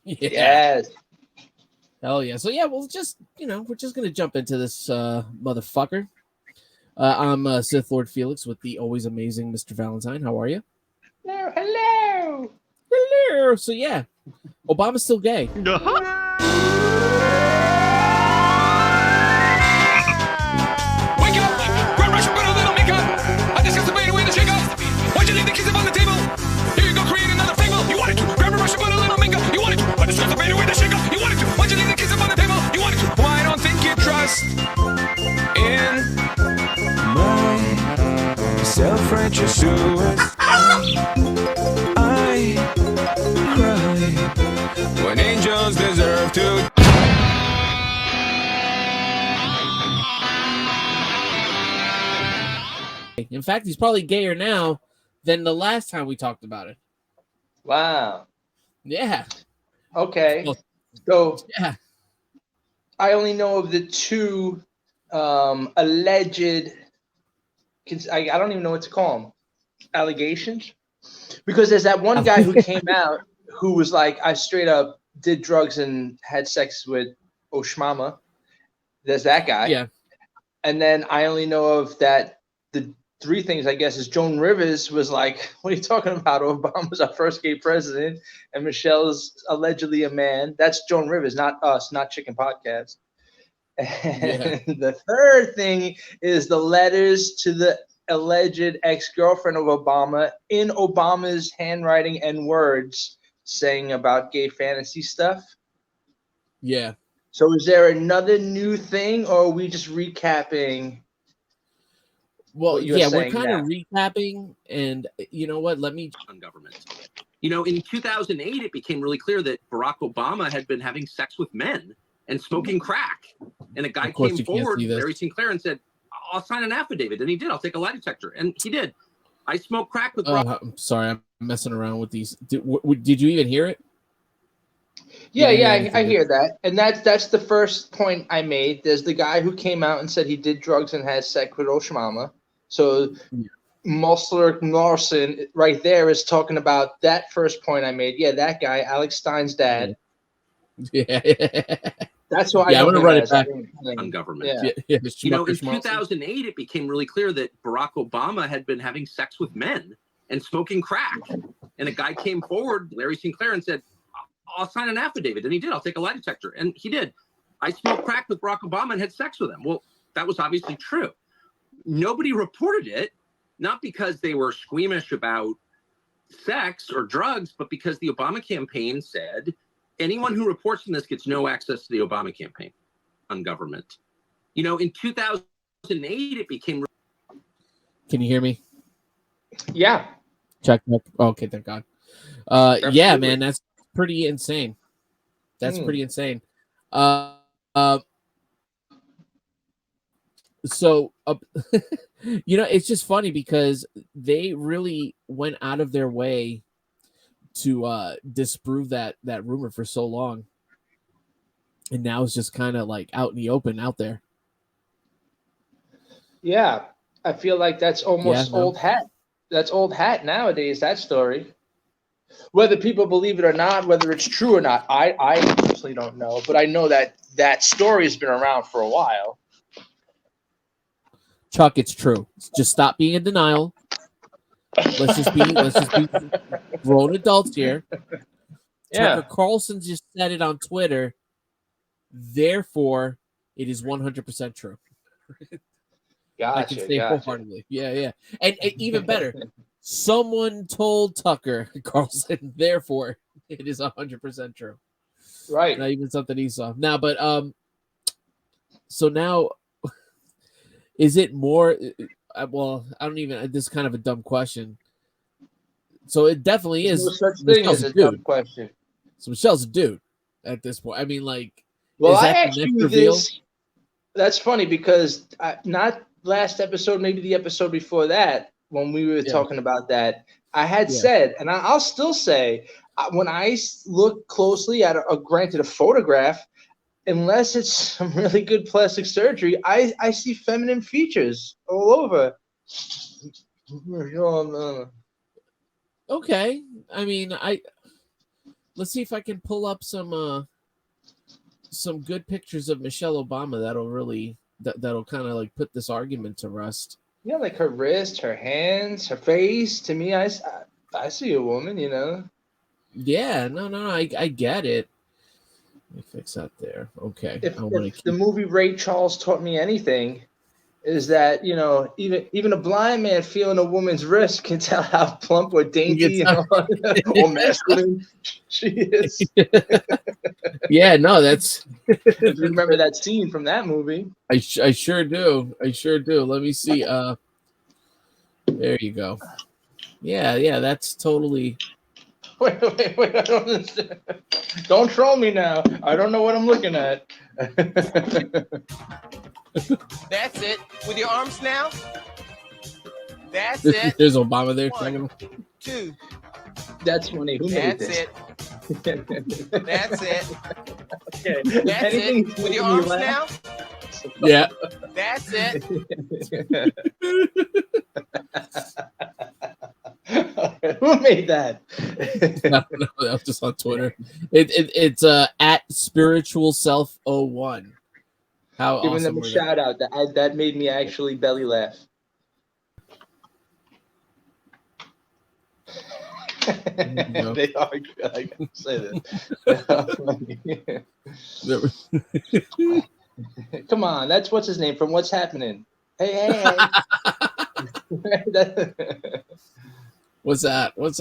Yeah. Yes. Hell yeah. So yeah, we're just gonna jump into this motherfucker. I'm Sith Lord Felix with the always amazing Mr. Valentine. How are you? Hello. Hello. So yeah, Obama's still gay. Wake up! Grand Russian, put a little makeup! I discussed the way to shake up! Why'd you leave the kids up on the table? Here you go, create another fable! You wanted to! Grand Russian, put a little makeup! You wanted to! I discussed the way to shake up! You wanted to! Why'd you leave the kids up on the table? You wanted to! Well, I don't think you trust in my self-righteous suicide. I cry when angels deserve to. In fact, he's probably gayer now than the last time we talked about it. Wow. Yeah. Okay. So Yeah. I only know of the two alleged. I don't even know what to call them. Allegations, because there's that one guy who came out who was like, I straight up did drugs and had sex with Oshmama. There's that guy. Yeah. And then I only know of that. The three things, I guess, is Joan Rivers was like, what are you talking about? Obama's our first gay president, and Michelle's allegedly a man. That's Joan Rivers, not us, not Chicken Podcast. And the third thing is the letters to the alleged ex-girlfriend of Obama in Obama's handwriting and words saying about gay fantasy stuff. Yeah. So is there another new thing, or are we just recapping? Well, yeah, we're kind of recapping, and you know what? Let me on government. You know, in 2008, it became really clear that Barack Obama had been having sex with men and smoking crack. And a guy came forward, Larry Sinclair, and said, I'll sign an affidavit. And he did. I'll take a lie detector. And he did. I smoked crack with Barack. I'm sorry. I'm messing around with these. Did you even hear it? Yeah, I hear that. And that's the first point I made. There's the guy who came out and said he did drugs and had sex with Oshmama. So Musler Larson right there is talking about that first point I made. Yeah, that guy, Alex Stein's dad. Yeah. That's why I'm going to run it back on government. Yeah. You know, in 2008, it became really clear that Barack Obama had been having sex with men and smoking crack. And a guy came forward, Larry Sinclair, and said, I'll sign an affidavit. And he did. I'll take a lie detector. And he did. I smoked crack with Barack Obama and had sex with him. Well, that was obviously true. Nobody reported it, not because they were squeamish about sex or drugs, but because the Obama campaign said anyone who reports on this gets no access to the Obama campaign on government. You know, in 2008, it became. Can you hear me? Yeah. Check. Okay, thank God. Yeah, man, that's pretty insane. That's pretty insane. So, you know, it's just funny because they really went out of their way to disprove that rumor for so long. And now it's just kind of like out in the open out there. Yeah, I feel like that's almost old hat. That's old hat nowadays, that story. Whether people believe it or not, whether it's true or not, I personally don't know. But I know that story has been around for a while. Chuck, it's true. Just stop being in denial. Let's just be grown adults here. Yeah. Tucker Carlson just said it on Twitter. Therefore, it is 100% true. Gotcha, I can say wholeheartedly. Yeah. And even better, someone told Tucker Carlson. Therefore, it is 100% true. Right. Not even something he saw. Now, but so now. Is it more? Well, I don't even. This is kind of a dumb question. So it definitely is. No such thing as a dumb question. So Michelle's a dude at this point. I mean, like. Well, I asked you this. That's funny because not last episode, maybe the episode before that, when we were talking about that, I had said, and I'll still say, when I look closely at granted a photograph, unless it's some really good plastic surgery, I see feminine features all over. Okay. I mean, let's see if I can pull up some good pictures of Michelle Obama that'll kind of like put this argument to rest. Yeah, like her wrist, her hands, her face. To me, I see a woman, Yeah, no, I get it. Let me fix that there. Okay. If I want to keep the movie Ray Charles taught me anything, is that even a blind man feeling a woman's wrist can tell how plump or dainty or masculine she is. Yeah, no, that's. Remember that scene from that movie? I sure do. Let me see. There you go. Yeah, that's totally. Wait! I don't understand. Don't troll me now. I don't know what I'm looking at. That's it. With your arms now. That's it. There's Obama there. 1, 2. That's funny. Who made That's this? it. That's it. Okay. That's Anything it. With your arms now. Yeah. That's it. Who made that? No, that was just on Twitter. It's at spiritual self 01. How Giving awesome them a were shout out. That made me actually belly laugh. They are good. I gotta say that. Come on, that's what's his name from What's Happening. Hey. What's that? People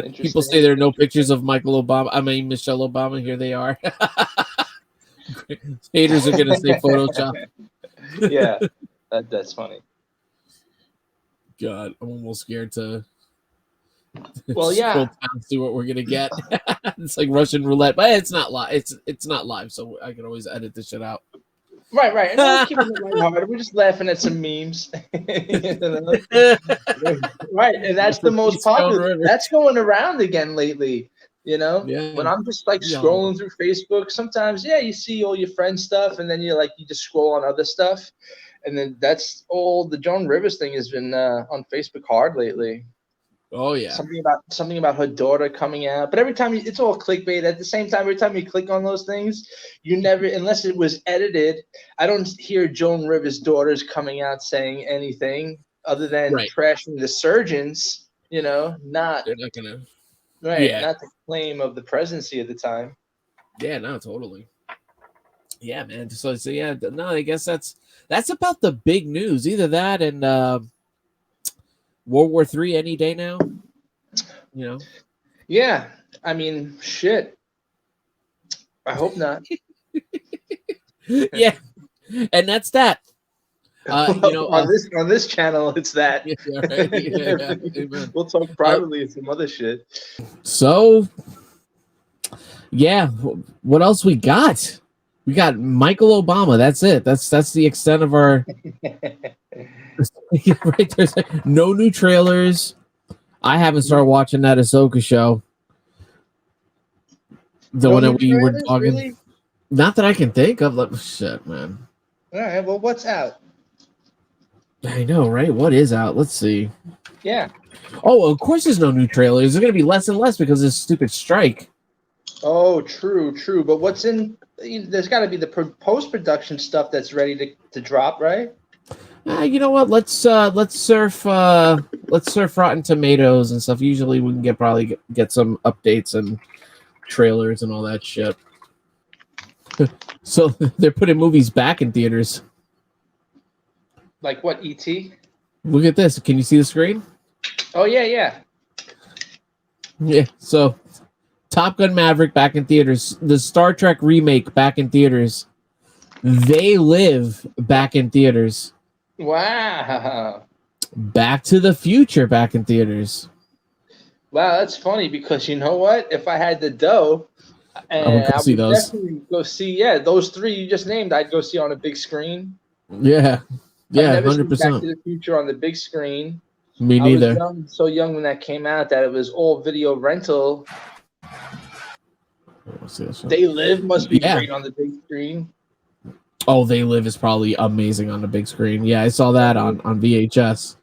Interesting. say there are no pictures of Michelle Obama. Here they are. Haters are gonna say Photoshop. Yeah, that's funny. God, I'm almost scared to. Well, yeah. Scroll down and see what we're gonna get. It's like Russian roulette, but it's not live. It's not live, so I can always edit this shit out. Right. And we're keeping it lighthearted. We're just laughing at some memes. Right, and that's the most popular. That's going around again lately. Yeah. When I'm just like scrolling through Facebook, sometimes you see all your friends' stuff, and then you just scroll on other stuff, and then that's all the Joan Rivers thing has been on Facebook hard lately. Oh yeah. Something about her daughter coming out, but every time it's all clickbait. At the same time, every time you click on those things, you never, unless it was edited, I don't hear Joan Rivers' daughters coming out saying anything other than trashing the surgeons. Not they're not gonna. Right, Yeah. not the claim of the presidency at the time. Yeah, no, totally. Yeah, man. So yeah, no, I guess that's about the big news. Either that and World War III any day now. Yeah, I mean, shit. I hope not. Yeah, and that's that. On this channel, it's that. Yeah, right. Yeah. We'll talk privately and some other shit. So, yeah, what else we got? We got Michael Obama. That's it. That's the extent of our. Right, there's no new trailers. I haven't started watching that Ahsoka show. The one that we were talking. Really? Not that I can think of. Shit, man. All right. Well, what's out? I know, right? What is out? Let's see. Yeah. Oh, of course there's no new trailers. There's going to be less and less because of this stupid strike. Oh, true. But what's in? There's got to be the post-production stuff that's ready to drop, right? You know what? Let's surf Rotten Tomatoes and stuff. Usually we can probably get some updates and trailers and all that shit. So they're putting movies back in theaters. Like what, E.T.? Look at this. Can you see the screen? Oh, yeah. Yeah, so Top Gun Maverick back in theaters. The Star Trek remake back in theaters. They Live back in theaters. Wow. Back to the Future back in theaters. Wow, that's funny because you know what? If I had the dough, I would definitely go see, those three you just named, I'd go see on a big screen. Yeah. Yeah, 100%. Back to the Future on the big screen. Me neither. I was so young when that came out that it was all video rental. They Live must be great on the big screen. Oh, They Live is probably amazing on the big screen. Yeah, I saw that on VHS.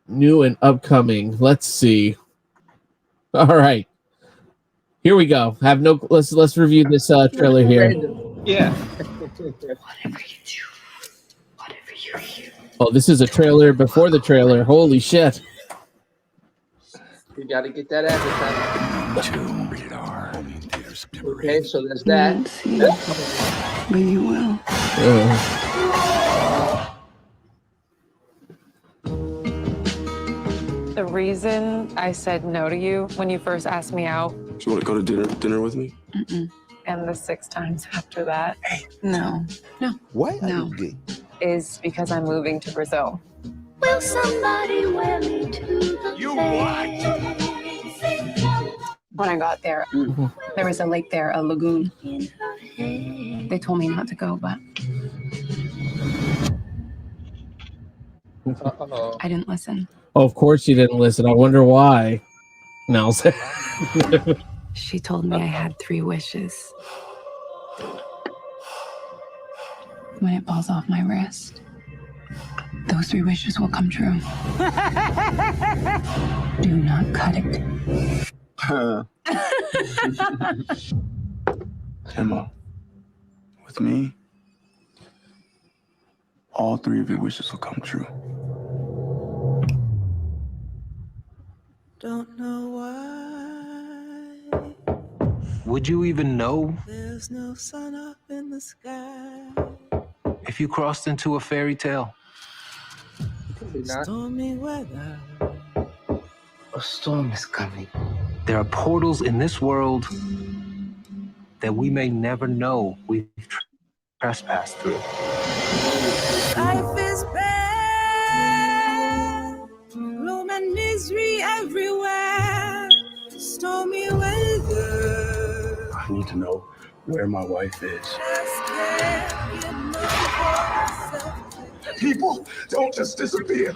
New and upcoming. Let's see. All right. Here we go. Let's review this trailer here. Yeah. Whatever you do. Oh, this is a trailer before the trailer. Holy shit. You got to get that advertisement. Rated R. Only in theaters September Okay, 8th. so there's You that. won't see, but you will. The reason I said no to you when you first asked me out, Do you want to go to dinner with me? and the 6 times after that, No. Why are No. you gay? is because I'm moving to Brazil. Will somebody wear me to the You When I got there, there was a lake there, a lagoon. in her head? They told me not to go, but Uh-oh. I didn't listen. Oh, of course you didn't listen. I wonder why. No. She told me I had 3 wishes. When it falls off my wrist, those 3 wishes will come true. Do not cut it. Emma, with me, all 3 of your wishes will come true. Don't know why Would you even know there's no sun up in the sky. if you crossed into a fairy tale? Probably not. Stormy weather. A storm is coming. There are portals in this world that we may never know we've trespassed through. Life is bad. Gloom and misery everywhere. Stormy weather. I need to know where my wife is. Just can't get no myself. People don't just disappear.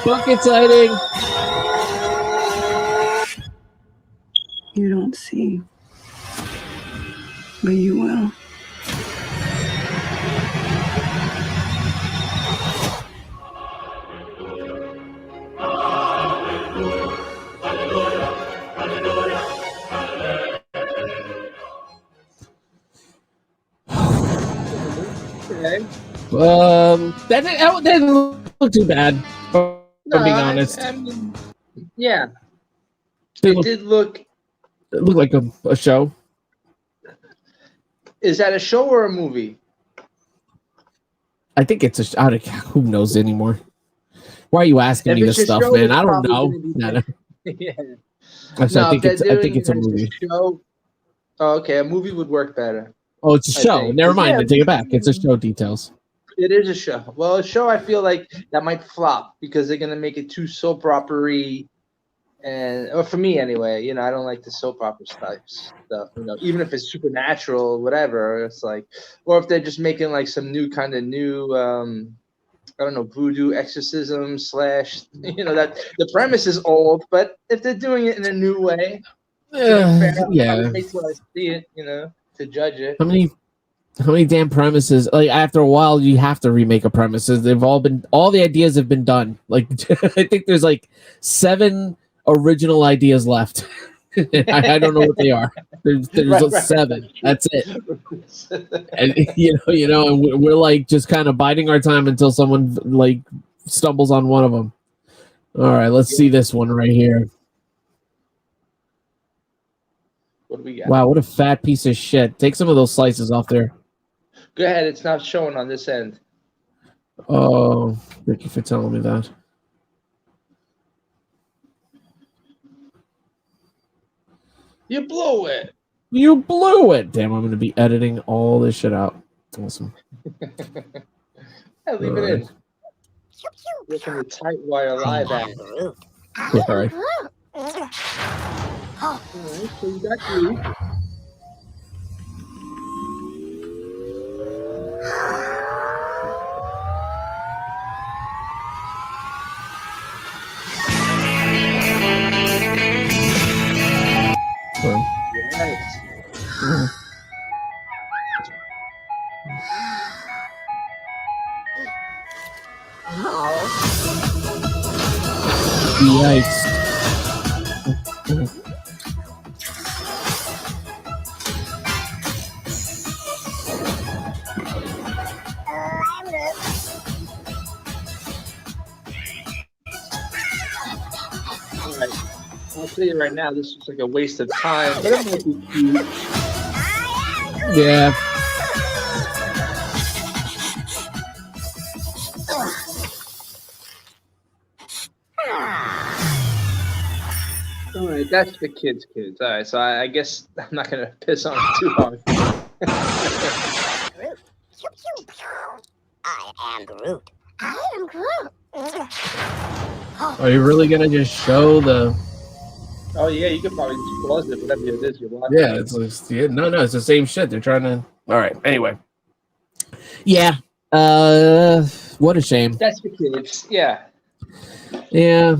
Bucket sighting. You don't see, but you will. Okay. That didn't look too bad. If I'm being honest. I mean, yeah. It It looked, did look. it looked like a show. Is that a show or a movie? I think it's who knows anymore. Why are you asking If me it's this a stuff, show, man? it's I don't probably know. gonna be No, no. Yeah. I think if it's they're I think doing it's a it as movie. show. Oh, okay. A movie would work better. Oh, it's a I show. think. Never mind. Yeah. I take it back. It's a show. Details. It is a show. Well, a show I feel like that might flop because they're gonna make it too soap opera-y, or for me anyway. You know, I don't like the soap opera type stuff. You know, even if it's supernatural or whatever, it's like, or if they're just making like some new I don't know, voodoo exorcism slash. You know, that the premise is old, but if they're doing it in a new way, fair enough. Yeah. I'll wait till I see it. You know, to judge it. How many damn premises? Like after a while, you have to remake a premises. All the ideas have been done. Like I think there's like 7 original ideas left. I don't know what they are. There's Right. 7. That's it. And and we're like just kind of biding our time until someone like stumbles on one of them. All right, let's see this one right here. What do we got? Wow, what a fat piece of shit. Take some of those slices off there. Go ahead. It's not showing on this end. Oh, thank you for telling me that. You blew it. You blew it. Damn, I'm going to be editing all this shit out. Awesome. Yeah, leave it in. Looking the tight wire live at. Yeah, all right. Alright, so you got 3. Well, Nice. Yikes. Right. I'll tell you right now, this looks like a waste of time, but it might be cute. Yeah. All right, that's the kids. All right, so I guess I'm not gonna piss on it too hard. I am Groot. I am Groot. Are you really gonna just show the? Oh yeah, you could probably just pause it, whatever it is you're watching. Yeah, no, it's the same shit. They're trying to. All right. Anyway. Yeah. What a shame. That's the kids. Yeah. Yeah.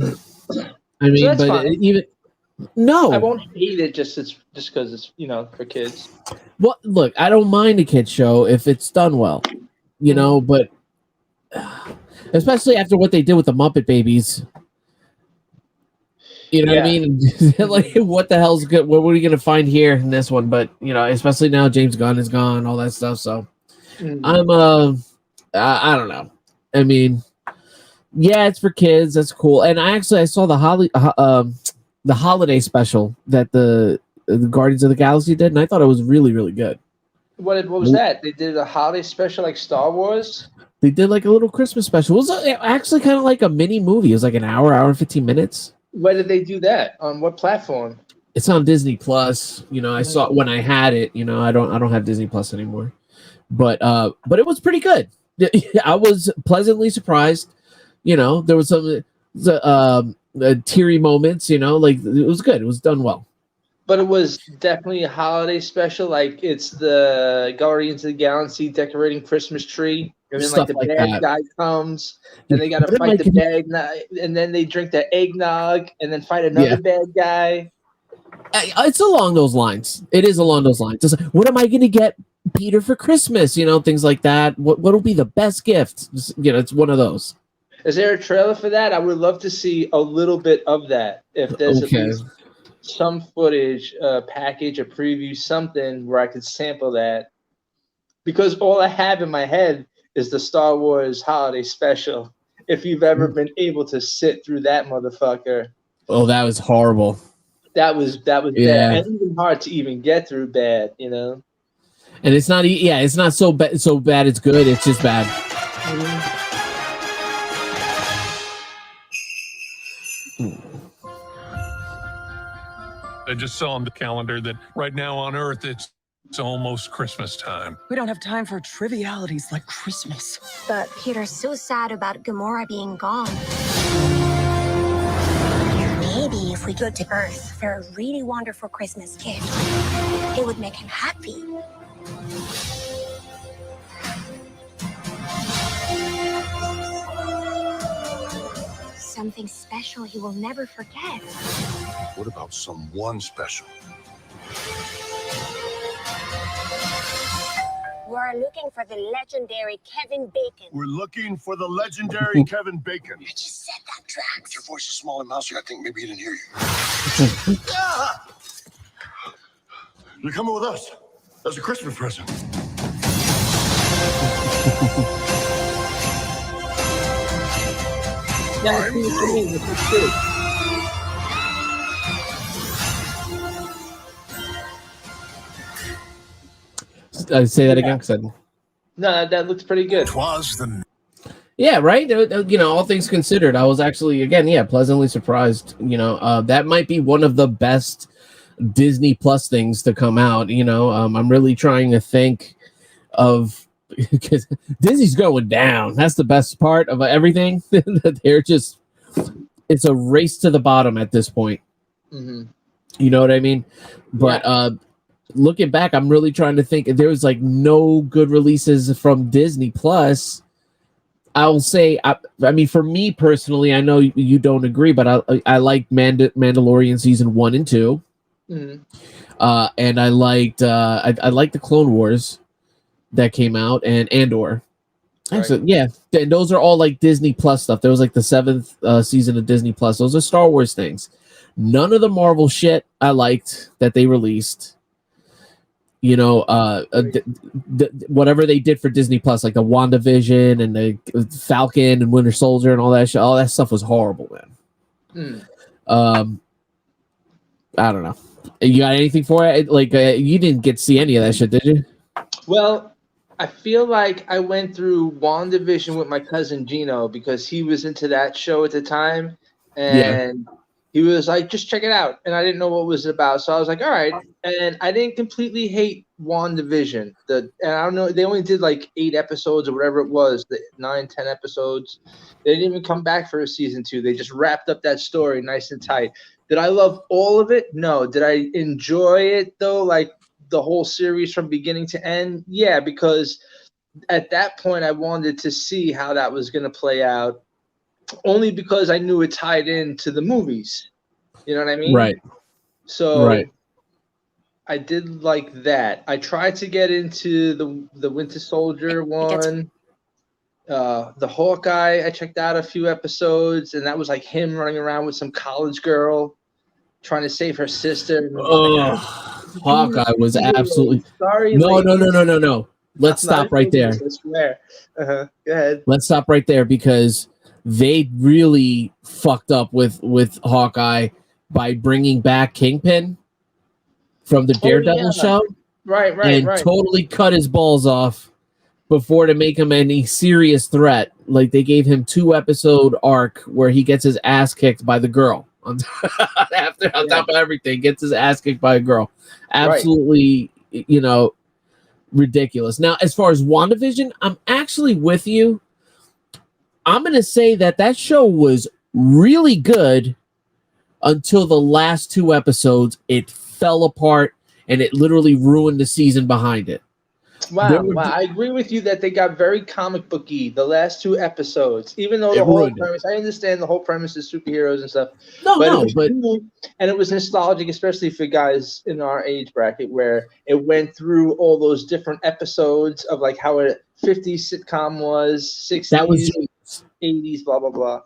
I mean, that's but fine. even no. I won't hate it just because it's for kids. Well, look, I don't mind a kid show if it's done well, but especially after what they did with the Muppet Babies. You know what I mean? Like, what the hell's good? What are we gonna find here in this one? But especially now James Gunn is gone, all that stuff. So I'm I don't know. I mean, yeah, it's for kids. That's cool. And I saw the holiday special that the Guardians of the Galaxy did, and I thought it was really, really good. What was that? They did a holiday special like Star Wars? They did like a little Christmas special. It was actually kind of like a mini movie. It was like an hour and 15 minutes. Where did they do that? On what platform? It's on Disney Plus. I saw it when I had it. I don't have Disney Plus anymore. But it was pretty good. I was pleasantly surprised. There was some teary moments. Like it was good. It was done well. But it was definitely a holiday special. Like it's the Guardians of the Galaxy decorating Christmas tree. And then Stuff the like bad that. guy comes, and they got to fight the bad guy, and then they drink the eggnog, and then fight another bad guy. It's along those lines. It is along those lines. It's like, what am I going to get Peter for Christmas? Things like that. What'll be the best gift? It's one of those. Is there a trailer for that? I would love to see a little bit of that. If there's at least some footage, package, a preview, something where I could sample that. Because all I have in my head is the Star Wars holiday special. If you've ever been able to sit through that motherfucker. Oh, that was horrible. That was bad. And even hard to even get through bad, And it's not it's not so bad it's good. It's just bad. I just saw on the calendar that right now on Earth it's almost Christmas time. We don't have time for trivialities like Christmas. But Peter's so sad about Gamora being gone. Maybe if we go to Earth for a really wonderful Christmas gift, it would make him happy. Something special he will never forget. What about someone special? We're looking for the legendary Kevin Bacon. We're looking for the legendary Kevin Bacon. You just said that, Drax. But your voice is small and mousy. I think maybe he didn't hear you. You're coming with us. That's a Christmas present. I'm Groot. Say that again. No, that looks pretty good. Yeah, right. All things considered, I was actually pleasantly surprised. That might be one of the best Disney Plus things to come out. I'm really trying to think of because Disney's going down. That's the best part of everything. They're just it's a race to the bottom at this point. Mm-hmm. You know what I mean? But looking back, I'm really trying to think. There was like no good releases from Disney Plus. I'll say, I mean, for me personally, I know you don't agree, but I like Mandalorian season 1 and 2, and I liked I liked the Clone Wars that came out and Andor. Actually, yeah, and those are all like Disney Plus stuff. There was like the 7th season of Disney Plus. Those are Star Wars things. None of the Marvel shit I liked that they released. You know, whatever they did for Disney Plus, like the WandaVision and the Falcon and Winter Soldier and all that shit. All that stuff was horrible, man. I don't know. You got anything for it? Like, you didn't get to see any of that shit, did you? Well, I feel like I went through WandaVision with my cousin Gino because he was into that show at the time, and he was like, "Just check it out," and I didn't know what it was about, so I was like, "All right." And I didn't completely hate WandaVision. And I don't know, they only did like 8 episodes or whatever it was, the 9-10 episodes. They didn't even come back for a season 2. They just wrapped up that story nice and tight. Did I love all of it? No. Did I enjoy it though? Like the whole series from beginning to end? Yeah, because at that point I wanted to see how that was going to play out, only because I knew it tied into the movies. You know what I mean? Right. So I did like that. I tried to get into the Winter Soldier one. The Hawkeye, I checked out a few episodes, and that was like him running around with some college girl trying to save her sister. Oh, Hawkeye was absolutely sorry. No. Let's stop right there. I swear. Go ahead. Let's stop right there because they really fucked up with Hawkeye by bringing back Kingpin from the Daredevil show. Right. Totally cut his balls off before to make him any serious threat. Like they gave him 2-episode arc where he gets his ass kicked by the girl. On top of everything, gets his ass kicked by a girl. Absolutely, you know, ridiculous. Now, as far as WandaVision, I'm actually with you. I'm going to say that show was really good until the last 2 episodes. It fell apart, and it literally ruined the season behind it. Wow. I agree with you that they got very comic booky the last 2 episodes, even though the whole premise, I understand the whole premise is superheroes and stuff. And it was nostalgic, especially for guys in our age bracket, where it went through all those different episodes of like how a 50s sitcom was, 60s, 80s, blah, blah, blah.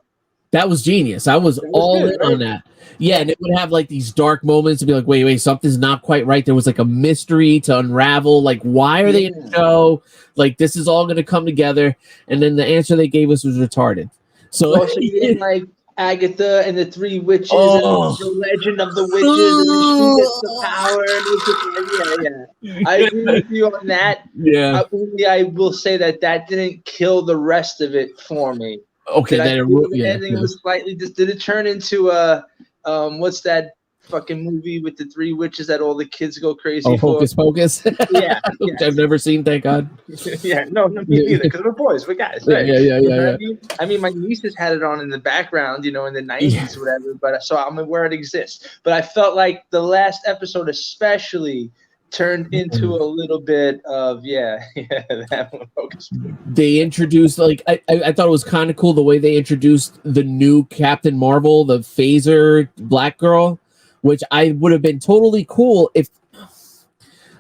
That was genius. I was all in on that. Yeah, and it would have like these dark moments to be like, wait, something's not quite right. There was like a mystery to unravel. Like, why are they in the show? Like, this is all going to come together. And then the answer they gave us was retarded. So you didn't like Agatha and the 3 witches and the legend of the witches, and then she gets the power. And it's just like, I agree with you on that. Yeah. I will say that didn't kill the rest of it for me. Okay, the ending was slightly. Did it turn into a what's that fucking movie with the 3 witches that all the kids go crazy for? Hocus Pocus. Yeah, which I've never seen. Thank God. No, me neither. Because we're boys, we're guys. Right? Yeah. I mean, my nieces had it on in the background, in the 90s or whatever. But so I'm aware it exists. But I felt like the last episode, especially, turned into a little bit of that one. They introduced I thought it was kind of cool the way they introduced the new Captain Marvel, the phaser black girl, which I would have been totally cool if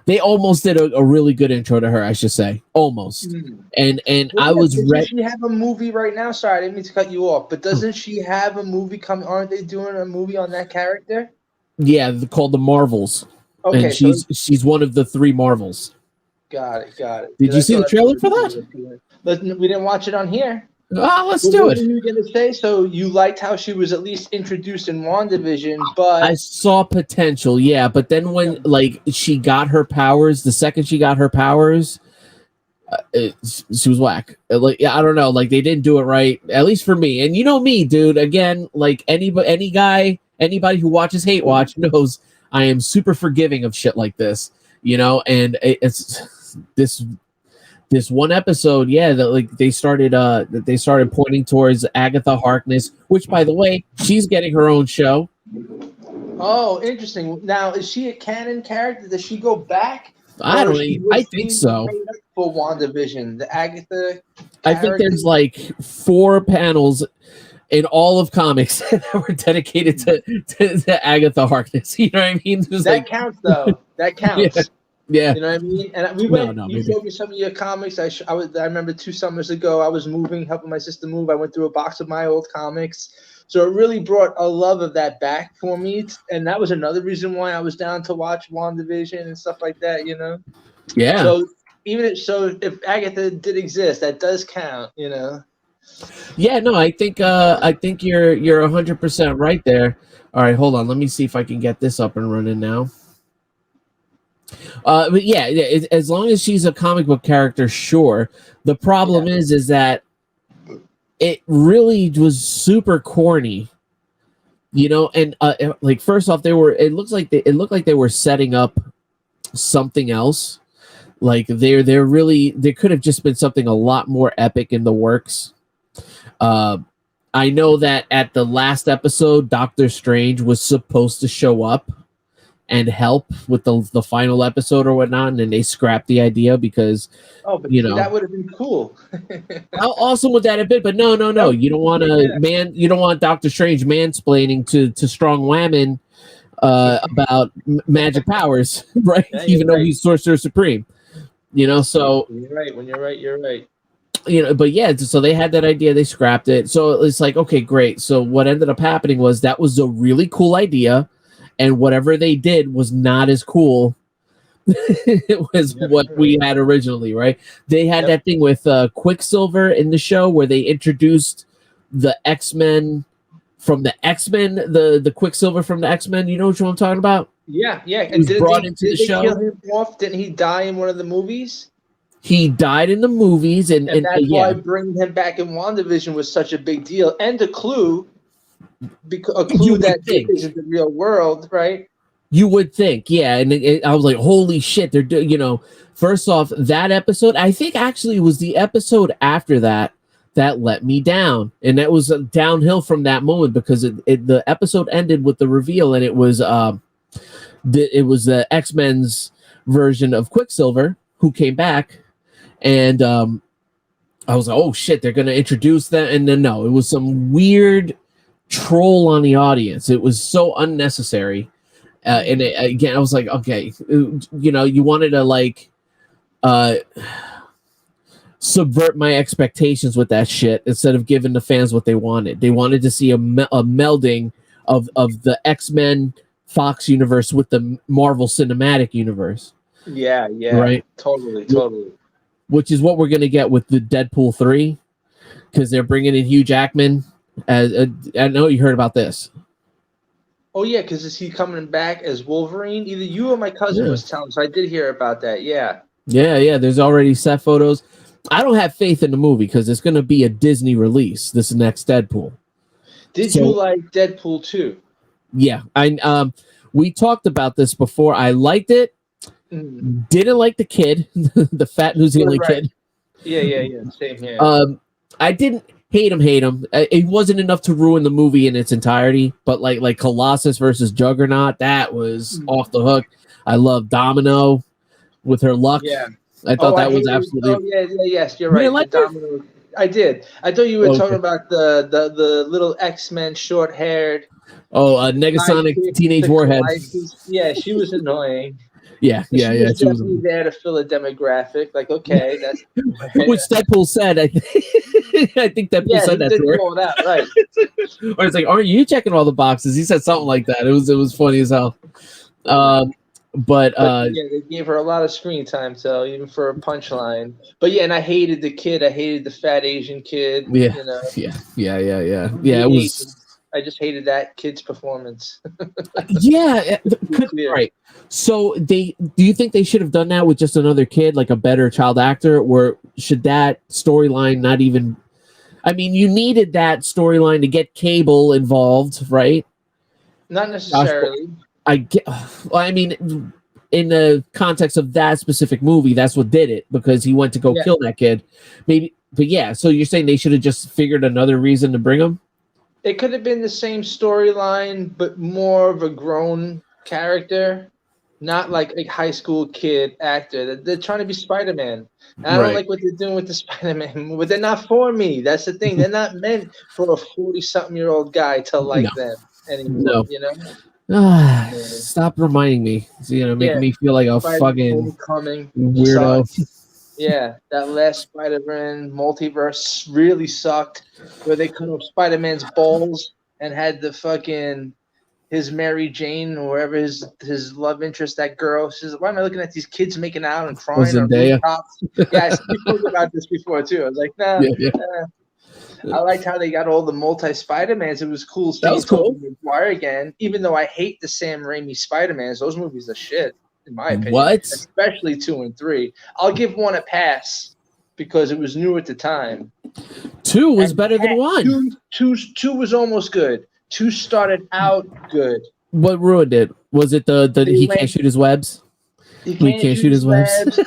they almost did a really good intro to her, I should say. Almost. And I was ready. Doesn't she have a movie right now? Sorry, I didn't mean to cut you off, but doesn't she have a movie coming? Aren't they doing a movie on that character? Yeah, called The Marvels. Okay, and she's one of the 3 Marvels. Got it. Did you see the trailer for that? We didn't watch it on here. Let's do it. What were you going to say? So you liked how she was at least introduced in WandaVision, but I saw potential, yeah. But then when she got her powers, the second she got her powers, she was whack. I don't know. Like they didn't do it right, at least for me. And you know me, dude. Again, like anybody who watches Hate Watch knows I am super forgiving of shit like this, and it's this one episode, they started pointing towards Agatha Harkness, which by the way, she's getting her own show. Oh, interesting. Now, is she a canon character? Does she go back? I think so. For WandaVision, the Agatha character? I think there's like 4 panels in all of comics that were dedicated to Agatha Harkness. You know what I mean? That counts, though. That counts. Yeah. You know what I mean? And we went. You showed me some of your comics. I remember 2 summers ago. I was moving, helping my sister move. I went through a box of my old comics. So it really brought a love of that back for me, and that was another reason why I was down to watch WandaVision and stuff like that. You know. Yeah. So if Agatha did exist, that does count. You know. Yeah. No, I think you're 100% right there. All right, hold on. Let me see if I can get this up and running now. But yeah, as long as she's a comic book character, sure. The problem is that it really was super corny, you know. And like, first off, it looked like they were setting up something else. Like there could have just been something a lot more epic in the works. I know that at the last episode, Doctor Strange was supposed to show up and help with the final episode or whatnot, and then they scrapped the idea because that would have been cool. How awesome would that have been? But no, you don't want you don't want Doctor Strange mansplaining to strong women about magic powers, right? Yeah, Even though he's Sorcerer Supreme, you know. So you're right. When you're right. You know, but yeah, so they had that idea, they scrapped it. So it's like, okay, great. So what ended up happening was that was a really cool idea, and whatever they did was not as cool. It was what we had originally, right? They had that thing with Quicksilver in the show where they introduced the X-Men from the X-Men, the Quicksilver from the X-Men. You know what I'm talking about? Yeah. And didn't they kill him off? Didn't he die in one of the movies? He died in the movies, and that's why bringing him back in WandaVision was such a big deal, and a clue that this isn't the real world, right? You would think, yeah. And I was like, holy shit, they're doing, you know. First off, that episode, I think actually was the episode after that let me down, and that was downhill from that moment because the episode ended with the reveal, and it was the X-Men's version of Quicksilver who came back. And I was like, oh shit, they're gonna introduce that, and then no, it was some weird troll on the audience. It was so unnecessary. And again, I was like, okay, you know, you wanted to like subvert my expectations with that shit instead of giving the fans what they wanted. They wanted to see a melding of the X-Men Fox universe with the Marvel Cinematic Universe. Yeah, right, totally. Which is what we're going to get with the Deadpool 3, because they're bringing in Hugh Jackman. I know you heard about this. Oh, yeah, because is he coming back as Wolverine? Either you or my cousin was telling, so I did hear about that, yeah. Yeah, there's already set photos. I don't have faith in the movie because it's going to be a Disney release, this next Deadpool. Did you like Deadpool 2? Yeah, we talked about this before. I liked it. Didn't like the kid, the fat New Zealand kid. Yeah. Same here. I didn't hate him. It wasn't enough to ruin the movie in its entirety. But like Colossus versus Juggernaut, that was off the hook. I love Domino with her luck. Yeah, I thought that was absolutely. Yes, you're right. Like Domino. I did. I thought you were talking about the little X-Men short-haired. Oh, Negasonic Teenage Warhead. Yeah, she was annoying. Yeah. She was definitely there to fill a demographic. Like, okay, that's which Deadpool said. I think Deadpool said that to her. That, right? Or it's like, aren't you checking all the boxes? He said something like that. It was funny as hell. But they gave her a lot of screen time, so even for a punchline. But yeah, and I hated the kid. I hated the fat Asian kid. Yeah, you know? Yeah. It was. I just hated that kid's performance. Right. So do you think they should have done that with just another kid, like a better child actor, or should that storyline not even? I mean, you needed that storyline to get Cable involved, right? Not necessarily. I mean, in the context of that specific movie, that's what did it, because he went to go kill that kid. Maybe, but yeah. So you're saying they should have just figured another reason to bring him? It could have been the same storyline, but more of a grown character, not like a high school kid actor. They're trying to be Spider-Man. And I don't like what they're doing with the Spider-Man. But they're not for me. That's the thing. They're not meant for a 40-something-year-old guy to like them anymore. No. You know? Stop reminding me. Making me feel like a Spider-Man fucking Homecoming weirdo. sucked. Yeah, that last Spider-Man multiverse really sucked. Where they cut off Spider-Man's balls and had the fucking his Mary Jane or whatever his love interest, that girl. She's like, why am I looking at these kids making out and crying on Zendaya. rooftops? Yeah, we spoke about this before too. I was like, nah. I liked how they got all the multi Spider-Mans. It was cool seeing Tobey Maguire again, even though I hate the Sam Raimi Spider-Mans. Those movies are shit, in my opinion. What? Especially 2 and 3. I'll give 1 a pass because it was new at the time. 2 was better than 1. 2 was almost good. 2 started out good. What ruined it? Was it the he can't shoot his webs? He can't shoot his webs. So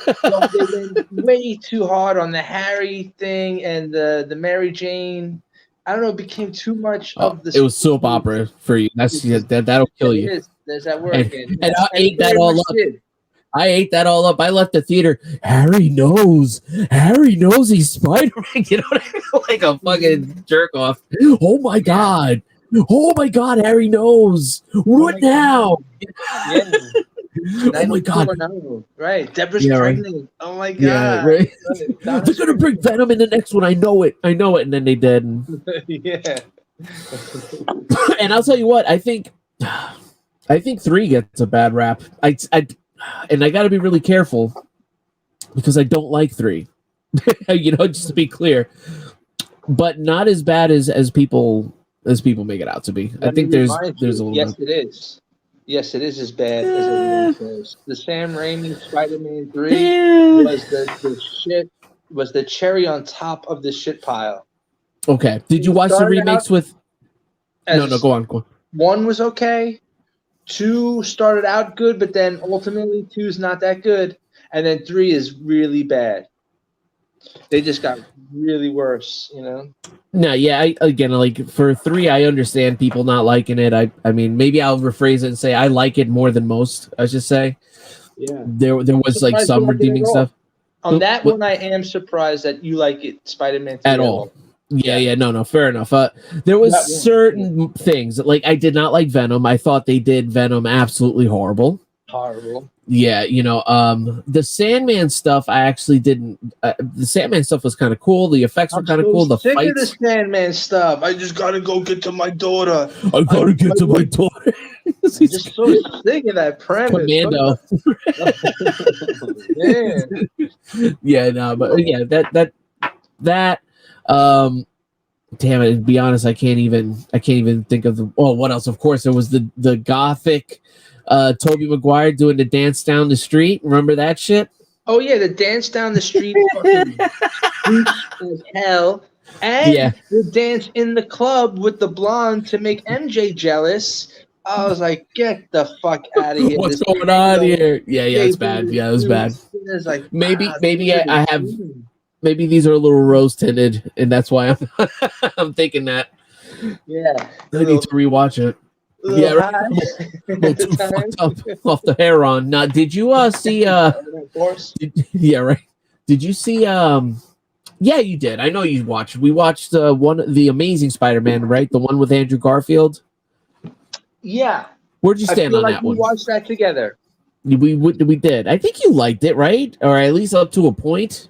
they went way too hard on the Harry thing and the Mary Jane. I don't know. It became too much of the. It was soap opera for you. That'll kill you. It is. There's that word And, again. and I ate that all up. I ate that all up. I left the theater. Harry knows. Harry knows he's Spider-Man. You know what I mean? Like a fucking jerk off. Oh my god. Oh my god. Harry knows. What now? Yeah. Oh my god. Right. Deborah's pregnant. Right. Oh my god. Yeah, right. They're gonna bring Venom in the next one. I know it. And then they did. Yeah. And I'll tell you what, I think 3 gets a bad rap. I gotta be really careful because I don't like 3. Just to be clear. But not as bad as people make it out to be. I think there's a little Yes, it is. Yes, it is as bad as everyone says. The Sam Raimi Spider-Man 3 was the cherry on top of the shit pile. Okay. Did you watch the remakes with? No, go on. 1 was okay. 2 started out good, but then ultimately 2 is not that good, and then 3 is really bad. They just got really worse, No, yeah. Like for 3, I understand people not liking it. I mean, maybe I'll rephrase it and say I like it more than most. I should say. Yeah. There was like some redeeming stuff. On that one, I am surprised that you like it, Spider-Man 3 at all. Yeah, no, fair enough. There was certain things like I did not like Venom. I thought they did Venom absolutely horrible. Yeah, the Sandman stuff I actually didn't. The Sandman stuff was kind of cool. The effects were kind of cool. The sick fights. Of the Sandman stuff. I just gotta go get to my daughter. I gotta get to my daughter. I'm just so sick of that premise. Commando. Yeah, no, but yeah, that. Damn it! To be honest, I can't even think of the. Oh, what else? Of course, there was the gothic. Tobey Maguire doing the dance down the street. Remember that shit? Oh yeah, the dance down the street fucking as hell. And the dance in the club with the blonde to make MJ jealous. I was like, get the fuck out of here. What's going on here? Yeah, it's bad. Yeah, it was bad. Like, maybe I have maybe these are a little rose tinted, and that's why I'm thinking that. Yeah. I need to rewatch it. Yeah, right. A little too fucked up off the hair on. Now, did you see yeah, right. Did you see yeah, you did. I know you watched. We watched the Amazing Spider-Man, right? The one with Andrew Garfield. Yeah. Where'd you stand on that one? We watched that together. We did. I think you liked it, right? Or at least up to a point.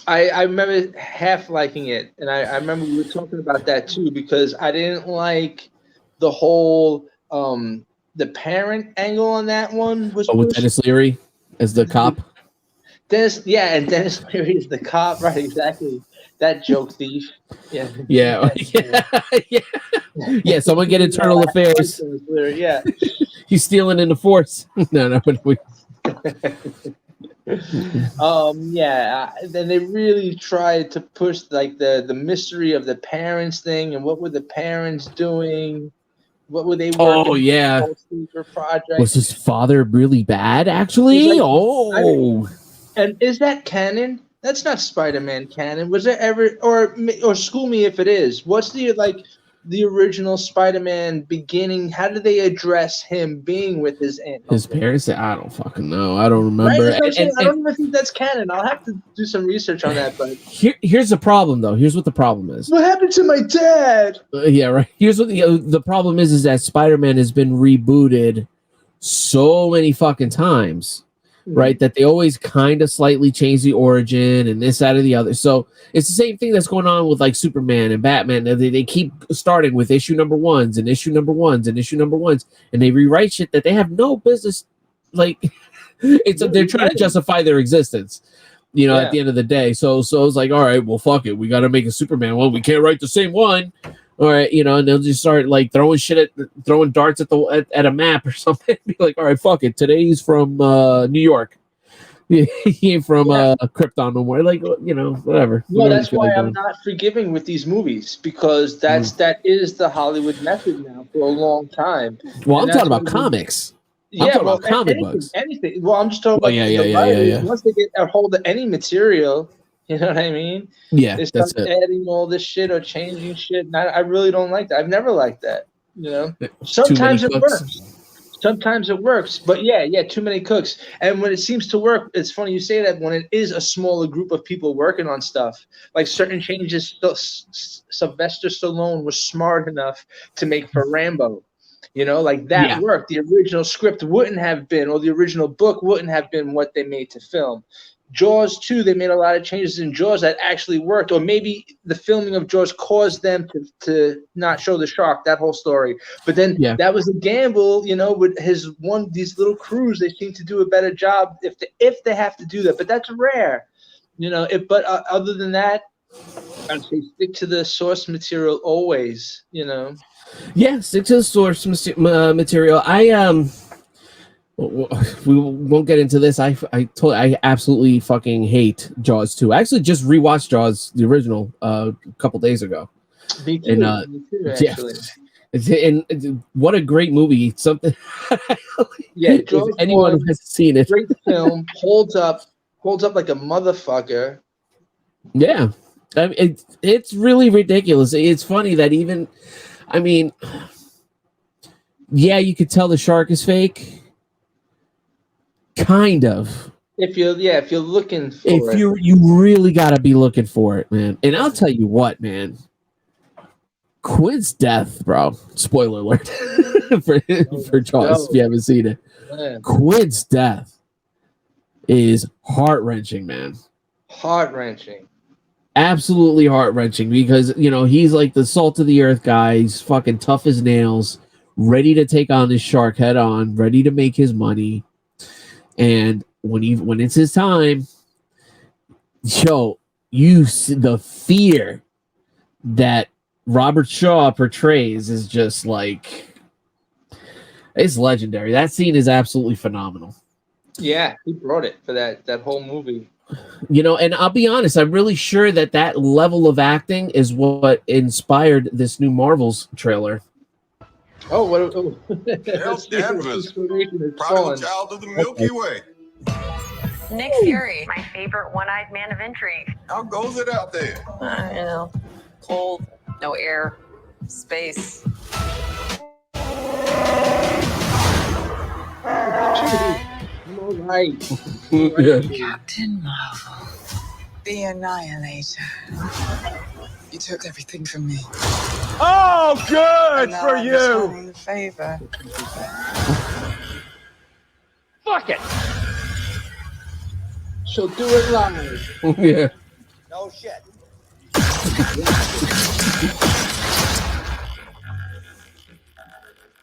I remember half liking it, and I remember we were talking about that too because I didn't like the whole the parent angle on that one was with Dennis Leary as the cop. Dennis Leary is the cop, right? Exactly. That joke thief. Yeah. Yeah. Someone get internal affairs. Yeah. He's stealing in the force. No. Then they really tried to push like the mystery of the parents thing and what were the parents doing. What were they working? Oh yeah. Was his father really bad? Actually, And is that canon? That's not Spider-Man canon. Was there ever or school me if it is? What's the the original Spider-Man beginning? How did they address him being with his aunt? His parents? I don't fucking know. I don't remember. Right, that's what I'm saying. I don't even think that's canon. I'll have to do some research on that. But here's the problem, though. Here's what the problem is. What happened to my dad? Yeah, right. Here's what the problem is that Spider-Man has been rebooted so many fucking times, right? That they always kind of slightly change the origin and this, that, or the other. So it's the same thing that's going on with like Superman and Batman. They keep starting with issue number ones and issue number ones and issue number ones, and they rewrite shit that they have no business. Like, they're trying to justify their existence, at the end of the day. So it's like, all right, well, fuck it, we got to make a Superman one. We can't write the same one. All right, and they'll just start like throwing darts at a map or something. Be like, all right, fuck it. Today's from New York. He ain't from Krypton no more. Like, whatever. No, that's why I'm not forgiving with these movies, because that is the Hollywood method now for a long time. Well, I'm talking about comics. I'm talking about comic books. Anything. Well, I'm just talking about yeah. Once they get a hold of any material, you know what I mean? Yeah, they start adding all this shit or changing shit. And I really don't like that. I've never liked that. Sometimes it works. Sometimes it works, but too many cooks. And when it seems to work, it's funny you say that, when it is a smaller group of people working on stuff, like certain changes. Sylvester Stallone was smart enough to make for Rambo. Like that worked. The original script wouldn't have been, or the original book wouldn't have been what they made to film. Jaws 2, they made a lot of changes in Jaws that actually worked, or maybe the filming of Jaws caused them to not show the shark, that whole story. But then that was a gamble, with these little crews. They seem to do a better job if they have to do that, but that's rare, But other than that, I'd say stick to the source material always, Yeah, stick to the source material. We won't get into this. I absolutely fucking hate Jaws 2. I actually just rewatched Jaws, the original, a couple days ago. Me too. Actually. And what a great movie! Something. Jaws, if anyone who has seen it, great film, holds up like a motherfucker. Yeah, I mean, it's really ridiculous. It's funny that even, you could tell the shark is fake. Kind of. If you're looking for it. You really gotta be looking for it, man. And I'll tell you what, man. Quinn's death, bro. Spoiler alert for Jaws if you haven't seen it. Man. Quinn's death is heart-wrenching, man. Heart-wrenching. Absolutely heart-wrenching, because he's like the salt of the earth guy. He's fucking tough as nails, ready to take on this shark head on, ready to make his money. And when it's his time, you see the fear that Robert Shaw portrays is just like, it's legendary. That scene is absolutely phenomenal. Yeah, he brought it for that whole movie. And I'll be honest, I'm really sure that level of acting is what inspired this new Marvel's trailer. Oh, what? Harold Danvers, prodigal child of the Milky Way. Nick Fury, my favorite one-eyed man of intrigue. How goes it out there? Cold, no air, space. I'm all right. Captain Marvel, the Annihilator. You took everything from me. Oh, good for you. I'm a favor. Fuck it. She'll do it live. Yeah. No shit.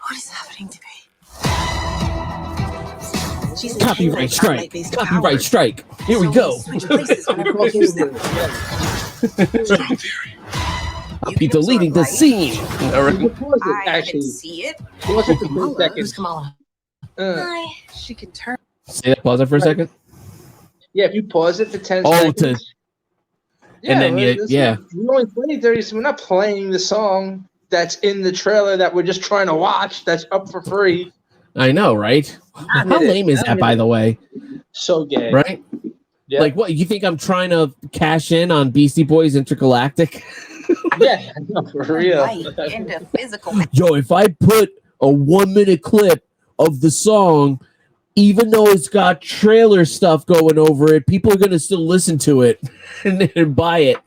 What is happening to me? She's copyright strike. Copyright strike. Here we go. Strong theory. I'll be deleting the scene. I can see it. Pause it for a second. Who's Kamala? Hi. She can turn. Say that. Pause it for a second. Yeah, if you pause it for 10 seconds. And then we're only playing 30 seconds. We're not playing the song that's in the trailer that we're just trying to watch. That's up for free. I know, right? How lame is that, by the way? So gay. Right? Yeah. Like, what? You think I'm trying to cash in on Beastie Boys Intergalactic? Yeah, no, for real. Light into physical. Yo, if I put a 1-minute clip of the song, even though it's got trailer stuff going over it, people are gonna still listen to it and buy it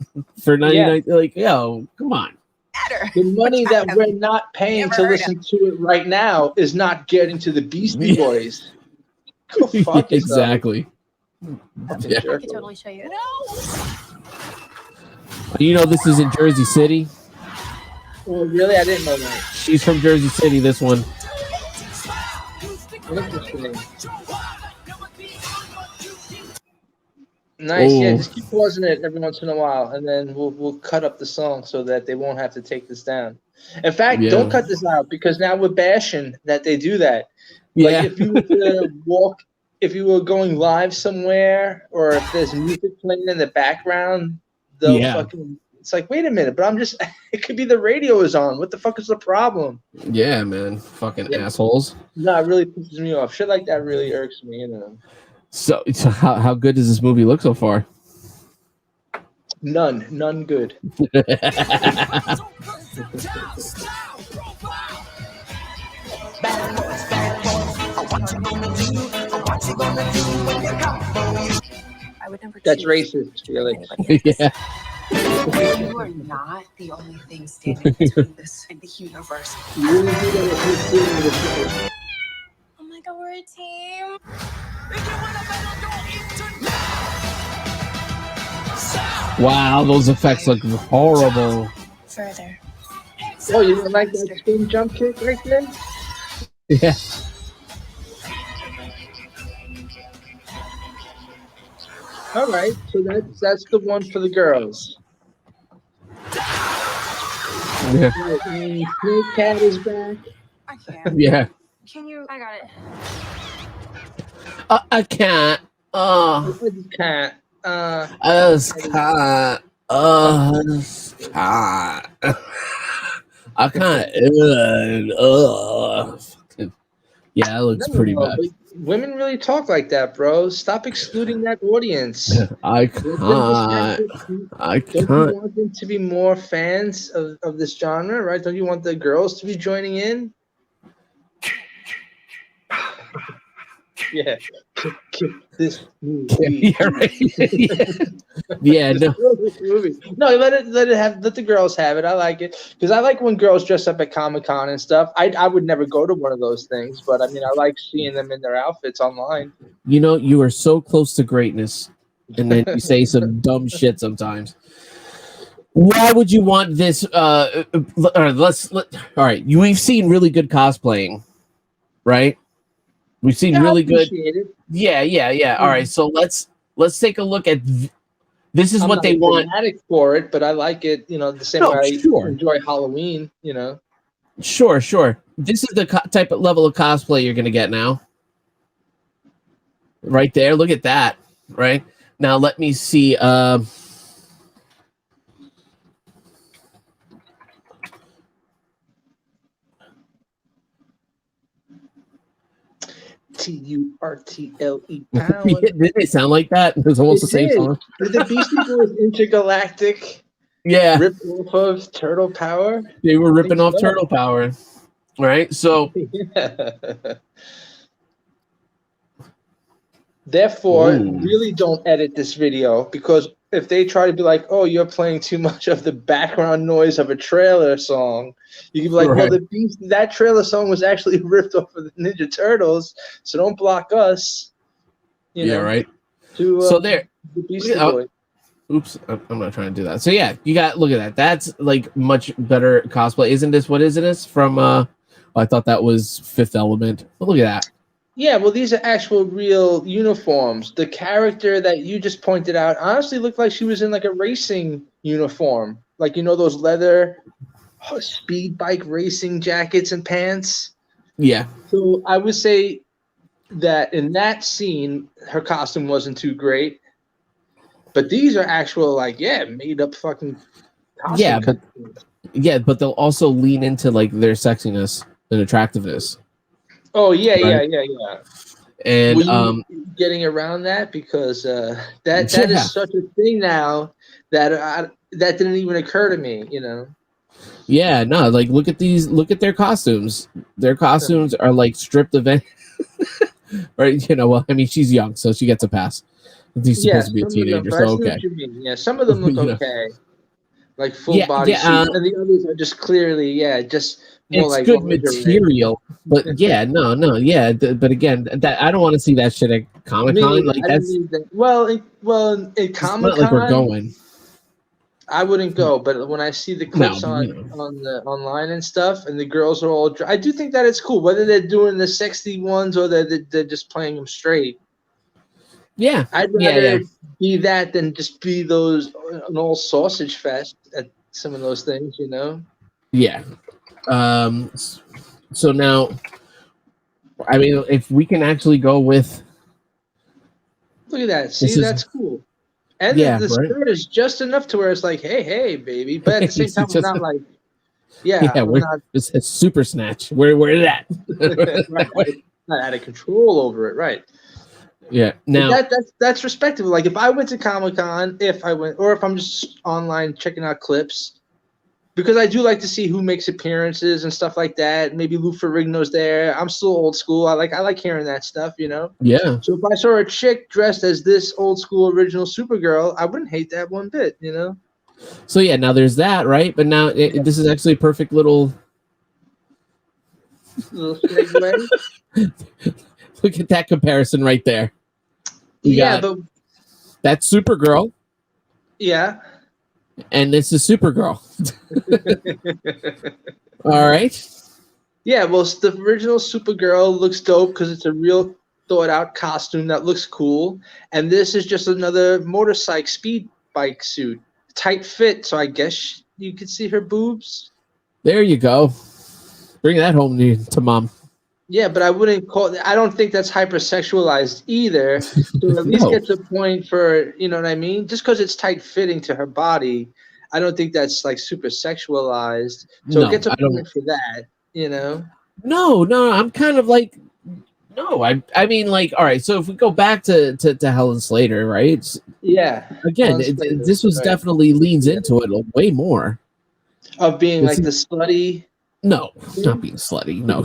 for 99. Like, yo, come on. The money that we're not paying to listen to it right now is not getting to the Beastie Boys. Go fuck yourself. Exactly. I could totally show you. You know this is in Jersey City. Oh, really? I didn't know that. She's from Jersey City. This one. Interesting. Nice. Yeah, just keep pausing it every once in a while, and then we'll cut up the song so that they won't have to take this down. In fact, don't cut this out because now we're bashing that they do that. Like if you were to walk, if you were going live somewhere, or if there's music playing in the background, they'll fucking. It's like, wait a minute, but I'm just. It could be the radio is on. What the fuck is the problem? Yeah, man, fucking assholes. No, it really pisses me off. Shit like that really irks me. You know. So how good does this movie look so far? None good. I would never. That's racist, really. Yeah. You are not the only thing standing between this and the universe. Oh my god, we're a team. Wow, those effects look horrible. Further. Oh, you didn't like that spin jump kick right there? Yeah. All right, so that's the one for the girls. Yeah. Snake Cat is back. I can't. Yeah. Can you? I got it. I can't. I just can't. I just can't. I just can't. I can't. Yeah, it looks pretty bad. Women really talk like that, bro. Stop excluding that audience. I can't. I Don't you can't. want them to be more fans of this genre, right? Don't you want the girls to be joining in? Yeah. This movie. Yeah, right. Yeah, no. No, let the girls have it. I like it because I like when girls dress up at Comic-Con and stuff. I would never go to one of those things, but I mean, I like seeing them in their outfits online. You know, you are so close to greatness, and then you say some dumb shit sometimes. Why would you want this? All right, we've seen really good cosplaying, right? We've seen really good. Yeah. All right, so let's take a look at. This is what they want. I'm not fanatic for it, but I like it. You know, the same way I enjoy Halloween. You know. Sure. This is the type of level of cosplay you're gonna get now. Right there, look at that. Right now, let me see. TURTLE power. Didn't it sound like that? It was almost the same song. The Beastie Boys Intergalactic. Yeah. Ripped off of Turtle Power. They were ripping off Turtle Power. Right? So therefore, really don't edit this video, because if they try to be like, oh, you're playing too much of the background noise of a trailer song, you can be like, well, that trailer song was actually ripped off of the Ninja Turtles, so don't block us. You know, right. So there. The Beastie Boys. Oops, I'm not trying to do that. So yeah, you got look at that. That's like much better cosplay. Isn't this what is this from I thought that was Fifth Element. But look at that. Yeah, well, these are actual real uniforms. The character that you just pointed out honestly looked like she was in like a racing uniform. Like, you know, those leather speed bike racing jackets and pants. Yeah. So I would say that in that scene, her costume wasn't too great. But these are actual, like, made up fucking costumes. But they'll also lean into like their sexiness and attractiveness. Oh yeah. And getting around that, because that is such a thing now that that didn't even occur to me, you know. Yeah, no, like look at their costumes. Their costumes are like stripped of any right, you know, well, I mean she's young, so she gets a pass. She's supposed to be a some of them, teenager, but I so see okay. what you mean. Yeah, some of them look You know. okay, like full body suits, and the others are just clearly, just more it's like good lingerie. material, but but again, that I don't want to see that shit at Comic-Con. Like I didn't need that. Well, in it's Comic-Con, not like we're going. I wouldn't go, but when I see the clips No, on the online and stuff, and the girls are all, I do think that it's cool, whether they're doing the sexy ones or they're just playing them straight. Yeah, I'd rather be that than just be those an old sausage fest at some of those things, you know. Yeah. So now, I mean, if we can actually go with, look at that. See, that's cool. And the skirt is just enough to where it's like, hey, baby. But at the same time, we're not like, we're not. It's a super snatch. Where is that? Right. Not out of control over it, right? Yeah. Now that's respectable. Like if I went to Comic-Con, or if I'm just online checking out clips, because I do like to see who makes appearances and stuff like that. Maybe Lou Ferrigno's there. I'm still old school. I like hearing that stuff, you know? Yeah. So if I saw a chick dressed as this old school original Supergirl, I wouldn't hate that one bit, you know? So yeah, now there's that, right? But now this is actually a perfect little segue. Look at that comparison right there. But that's Supergirl. Yeah. And this is Supergirl. All right. Yeah, well, the original Supergirl looks dope because it's a real thought-out costume that looks cool, and this is just another motorcycle speed bike suit, tight fit. So I guess you could see her boobs. There you go. Bring that home to mom. Yeah, but I wouldn't call. I don't think that's hypersexualized either. So at least gets a point for, you know what I mean. Just because it's tight fitting to her body, I don't think that's like super sexualized. So it gets a point for that, you know. No, I'm kind of like, no, I mean like, all right. So if we go back to Helen Slater, right? Yeah. Again, this was definitely leans into it way more. Of being like the slutty. No, not being slutty. No, I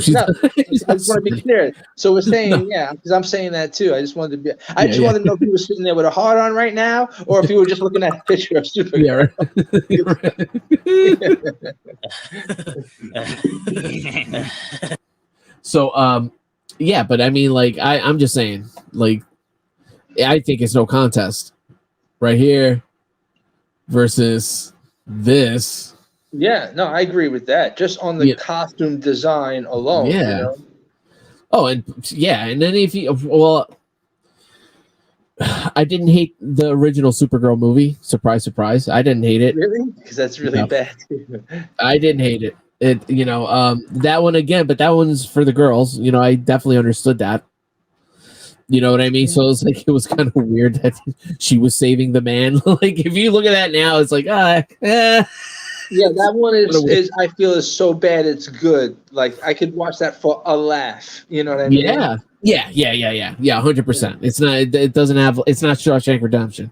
just want to be clear. So we're saying, because I'm saying that too. I just wanted to be. I just wanted to know if he was sitting there with a heart on right now, or if you were just looking at a picture of Supergirl. Yeah. So, but I mean, like, I'm just saying, like, I think it's no contest right here versus this. Yeah, no, I agree with that. Just on the costume design alone. Yeah. You know? Oh, and then if you I didn't hate the original Supergirl movie. Surprise, surprise. I didn't hate it. Really? Because that's really bad. I didn't hate it. That one again, but that one's for the girls. You know, I definitely understood that. You know what I mean? So it's like it was kind of weird that she was saving the man. Like if you look at that now, it's like Yeah, that one is I feel is so bad it's good. Like I could watch that for a laugh. You know what I mean? Yeah, 100%. It's not. It doesn't have. It's not Shawshank Redemption,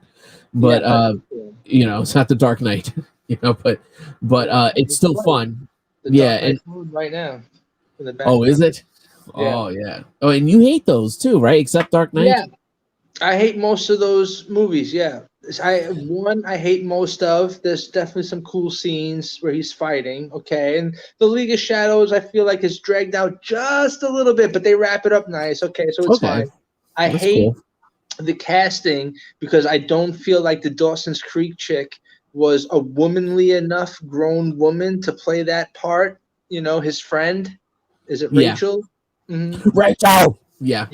but you know, it's not The Dark Knight. You know, but it's still fun. And right now. In the oh, is it? Yeah. Oh yeah. Oh, and you hate those too, right? Except Dark Knight. Yeah, I hate most of those movies. Yeah. I hate most of. There's definitely some cool scenes where he's fighting. Okay, and the League of Shadows I feel like is dragged out just a little bit, but they wrap it up nice. Okay, so it's fine. I hate the casting because I don't feel like the Dawson's Creek chick was a womanly enough grown woman to play that part. You know, his friend. Is it Rachel? Mm-hmm. Rachel. Yeah.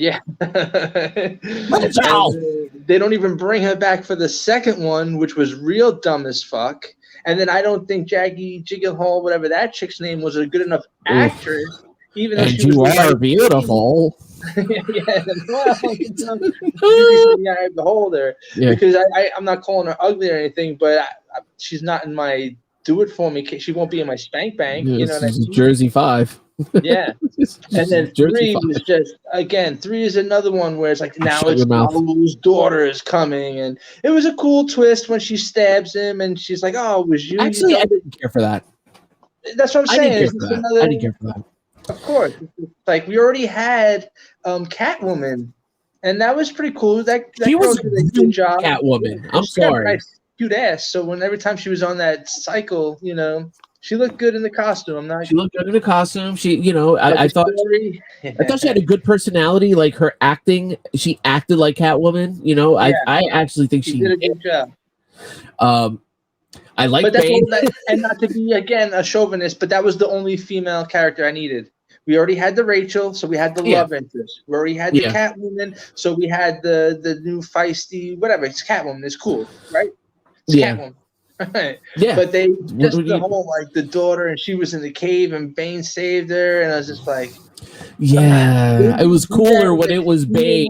They don't even bring her back for the second one, which was real dumb as fuck. And then I don't think Jackie Gyllenhaal, whatever that chick's name, was a good enough actress. Even though she was beautiful. The beholder. Yeah. Because I'm not calling her ugly or anything, but she's not in my do it for me. She won't be in my spank bank. Yeah, you know what I mean? Jersey 5. Yeah. And then Jersey 3 Five. was just, again, 3 is another one where it's like, now Shut it's your mouth. Raul's daughter is coming. And it was a cool twist when she stabs him and she's like, oh, it was you. Actually, you I didn't care for that. That's what I'm I saying. didn't care It's for just that. another, I didn't care for that. of course. It's like, we already had Catwoman. And that was pretty cool. That She girl was did a good job. Catwoman. Yeah, I'm she's got a sorry. nice, cute ass. So when every time she was on that cycle, you know, she looked good in the costume. I'm not. She looked good in a costume. She, you know, I thought she had a good personality. Like her acting, she acted like Catwoman. You know, Yeah. I actually think She did a good job. I like But that's Bane. all that, and not to be again a chauvinist, but that was the only female character I needed. We already had the Rachel, so we had the love interest. We already had the Catwoman, so we had the new feisty whatever. It's Catwoman. It's cool, right? It's Catwoman. Right. Yeah. But they just the whole like the daughter, and she was in the cave, and Bane saved her, and I was just like, Yeah, it was cooler when it was Bane.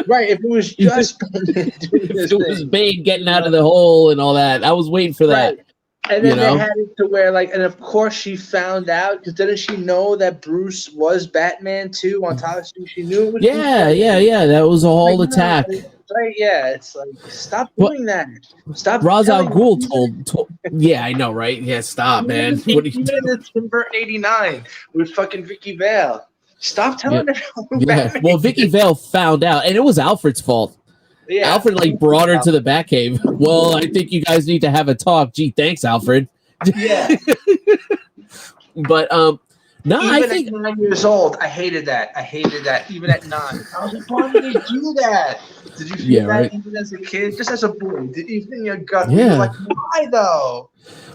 Right, if it was just Bane doing this It was thing. Bane getting out of the hole and all that. I was waiting for that. Right. And then you know? they had it to where, like, and of course she found out because didn't she know that Bruce was Batman too? On top of it, she knew it was. Yeah. That was a whole attack. Right? Yeah, it's like stop doing that. Stop. Ra's al telling Ghul me- told. Yeah, I know, right? Yeah, stop, man. What are you Even in the Tim Burton '89 with fucking Vicky Vale. Stop telling everyone. Yeah. Batman. Well, Vicky Vale found out, and it was Alfred's fault. Yeah. Alfred like brought her to the Batcave. Well, I think you guys need to have a talk. Gee, thanks, Alfred. Yeah. But no, Even I think at 9 years old, I hated that. Even at 9, I was like, why did they do that? Did you feel that even as a kid, just as a boy? Did you think your gut? Yeah. You're like, why though?